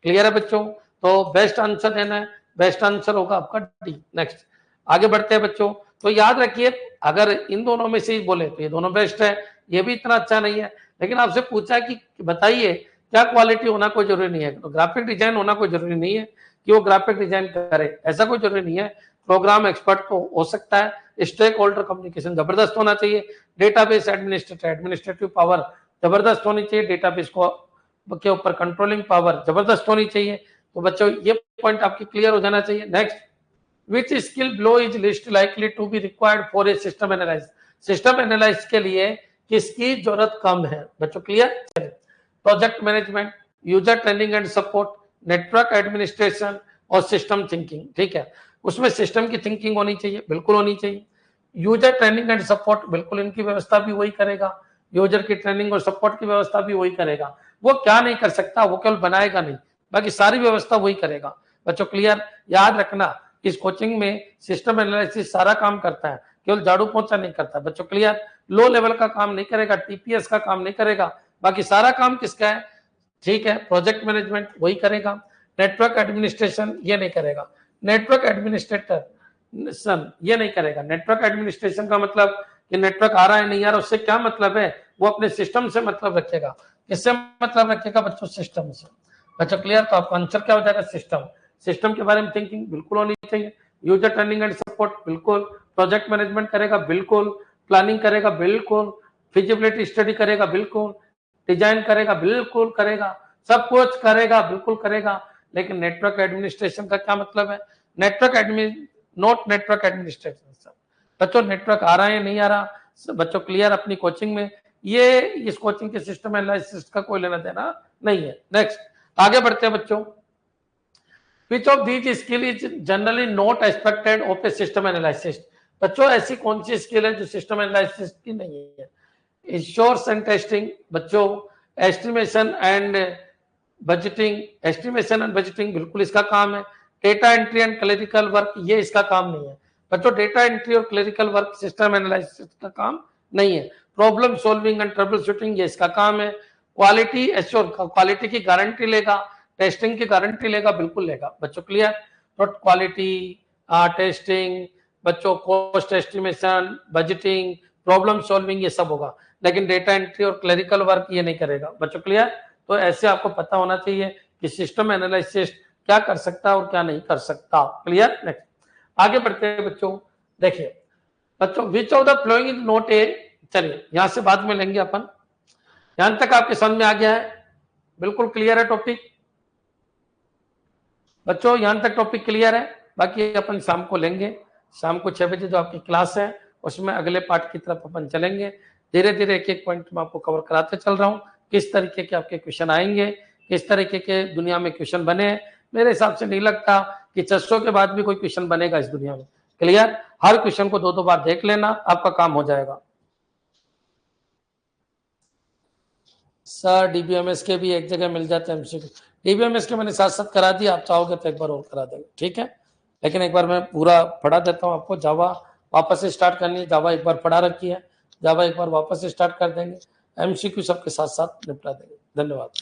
क्लियर है बच्चों? तो बेस्ट आंसर देना है, बेस्ट आंसर होगा आपका डी। नेक्स्ट आगे बढ़ते हैं बच्चों। तो याद रखिए अगर इन दोनों में से ही बोले तो ये दोनों बेस्ट है, ये भी इतना अच्छा नहीं है। लेकिन आपसे पूछा कि बताइए क्या क्वालिटी होना कोई जरूरी नहीं है, तो ग्राफिक डिजाइन होना कोई जरूरी नहीं है कि वो ग्राफिक डिजाइन करे, ऐसा कोई जरूरी नहीं है। प्रोग्राम एक्सपर्ट तो हो सकता है, स्टेक होल्डर कम्युनिकेशन जबरदस्त होना चाहिए, डेटाबेस एडमिनिस्ट्रेटिव पावर जबरदस्त होनी चाहिए, डेटाबेस को के ऊपर कंट्रोलिंग पावर जबरदस्त होनी चाहिए। तो बच्चों ये पॉइंट आपकी क्लियर हो जाना चाहिए। Next, which skill below is least likely to be required for a system analysis. System analysis के लिए किसकी जरूरत कम है बच्चों? Clear? Project management, user training and support, network administration और सिस्टम थिंकिंग। ठीक है, उसमें सिस्टम की थिंकिंग होनी चाहिए, बिल्कुल होनी चाहिए। यूजर ट्रेनिंग एंड सपोर्ट, बिल्कुल इनकी व्यवस्था भी वही करेगा, यूजर की ट्रेनिंग और सपोर्ट की व्यवस्था भी वही करेगा। वो क्या नहीं कर सकता, वो केवल बनाएगा नहीं, बाकी सारी व्यवस्था वही करेगा बच्चों। क्लियर? याद रखना इस कोचिंग में सिस्टम एनालिसिस सारा काम करता है, केवल झाड़ू पोंछा नहीं करता बच्चों। क्लियर? लो लेवल का काम नहीं करेगा, टीपीएस का काम नहीं करेगा, बाकी सारा काम किसका है? ठीक है, प्रोजेक्ट मैनेजमेंट वही करेगा, नेटवर्क एडमिनिस्ट्रेशन ये नहीं करेगा। नेटवर्क एडमिनिस्ट्रेटर ये नहीं करेगा। नेटवर्क एडमिनिस्ट्रेशन का मतलब कि नेटवर्क आ रहा है नहीं आ रहा उससे क्या मतलब है, वो अपने सिस्टम से मतलब रखेगा। किससे मतलब रखेगा बच्चों? सिस्टम से। बच्चों क्लियर? तो आपका आंसर क्या हो जाएगा? सिस्टम। सिस्टम के बारे में थिंकिंग बिल्कुल होनी चाहिए। यूजर ट्रेनिंग एंड सपोर्ट बिल्कुल। प्रोजेक्ट मैनेजमेंट करेगा बिल्कुल। प्लानिंग करेगा बिल्कुल। फिजिबिलिटी स्टडी करेगा बिल्कुल। डिजाइन करेगा बिल्कुल करेगा। सब कुछ करेगा बिल्कुल करेगा। लेकिन नेटवर्क एडमिनिस्ट्रेशन का क्या मतलब है? Network admin not network administration. बच्चों नेटवर्क आ रहा है नहीं आ रहा? बच्चों क्लियर? अपनी कोचिंग में ये इस कोचिंग के सिस्टम एनालिसिस का कोई लेना देना नहीं है। नेक्स्ट आगे बढ़ते हैं बच्चों। Which of these skill is generally not expected of a system analysis? बच्चों ऐसी कौन सी स्किल है जो सिस्टम एनालिसिस की नहीं है? इंश्योरेंस एंड टेस्टिंग बच्चों, estimation and budgeting, estimation and budgeting बिल्कुल इसका काम है। Data entry and clerical work ये इसका काम नहीं है। बच्चों डेटा एंट्री और क्लरिकल वर्क सिस्टम एनालिसिस का काम नहीं है। Problem solving and trouble shooting ये इसका काम है। क्वालिटी एश्योर, क्वालिटी की गारंटी लेगा, टेस्टिंग की गारंटी लेगा, बिल्कुल लेगा। बच्चों क्लियर? नॉट क्वालिटी, टेस्टिंग, बच्चों cost estimation, budgeting, problem solving ये सब होगा, लेकिन डेटा एंट्री और क्लरिकल वर्क ये नहीं करेगा। बच्चों क्लियर? तो ऐसे आपको पता होना चाहिए कि सिस्टम एनालिसिस क्या कर सकता है और क्या नहीं कर सकता। क्लियर? नेक्स्ट आगे बढ़ते हैं बच्चों। देखिए बच्चों, which of the following is not ए, चलिए यहां से बाद में लेंगे अपन। यहां तक आपके समझ में आ गया है? बिल्कुल क्लियर है टॉपिक बच्चों? यहां तक टॉपिक क्लियर है? बाकी अपन शाम को लेंगे। शाम को 6 बजे जो आपकी क्लास है उसमें अगले पार्ट की तरफ अपन चलेंगे। धीरे धीरे एक एक पॉइंट में आपको कवर कराते चल रहा हूं। किस तरीके के आपके क्वेश्चन आएंगे, किस तरीके के दुनिया में क्वेश्चन बने हैं। मेरे हिसाब से नहीं लगता कि 600 के बाद भी कोई क्वेश्चन बनेगा इस दुनिया में। क्लियर? हर क्वेश्चन को 2-2 बार देख लेना, आपका काम हो जाएगा। सर डीबीएमएस के भी एक जगह मिल जाते हैं एमसीक्यू। डीबीएमएस के मैंने साथ साथ करा दिया, आप चाहोगे तो एक बार और करा देंगे, ठीक है? लेकिन एक बार मैं पूरा पढ़ा देता हूँ आपको। जावा वापस से स्टार्ट करनी है, जावा एक बार पढ़ा रखी है, जावा एक बार वापस से स्टार्ट कर देंगे, एमसीक्यू सबके साथ साथ निपटा देंगे। धन्यवाद।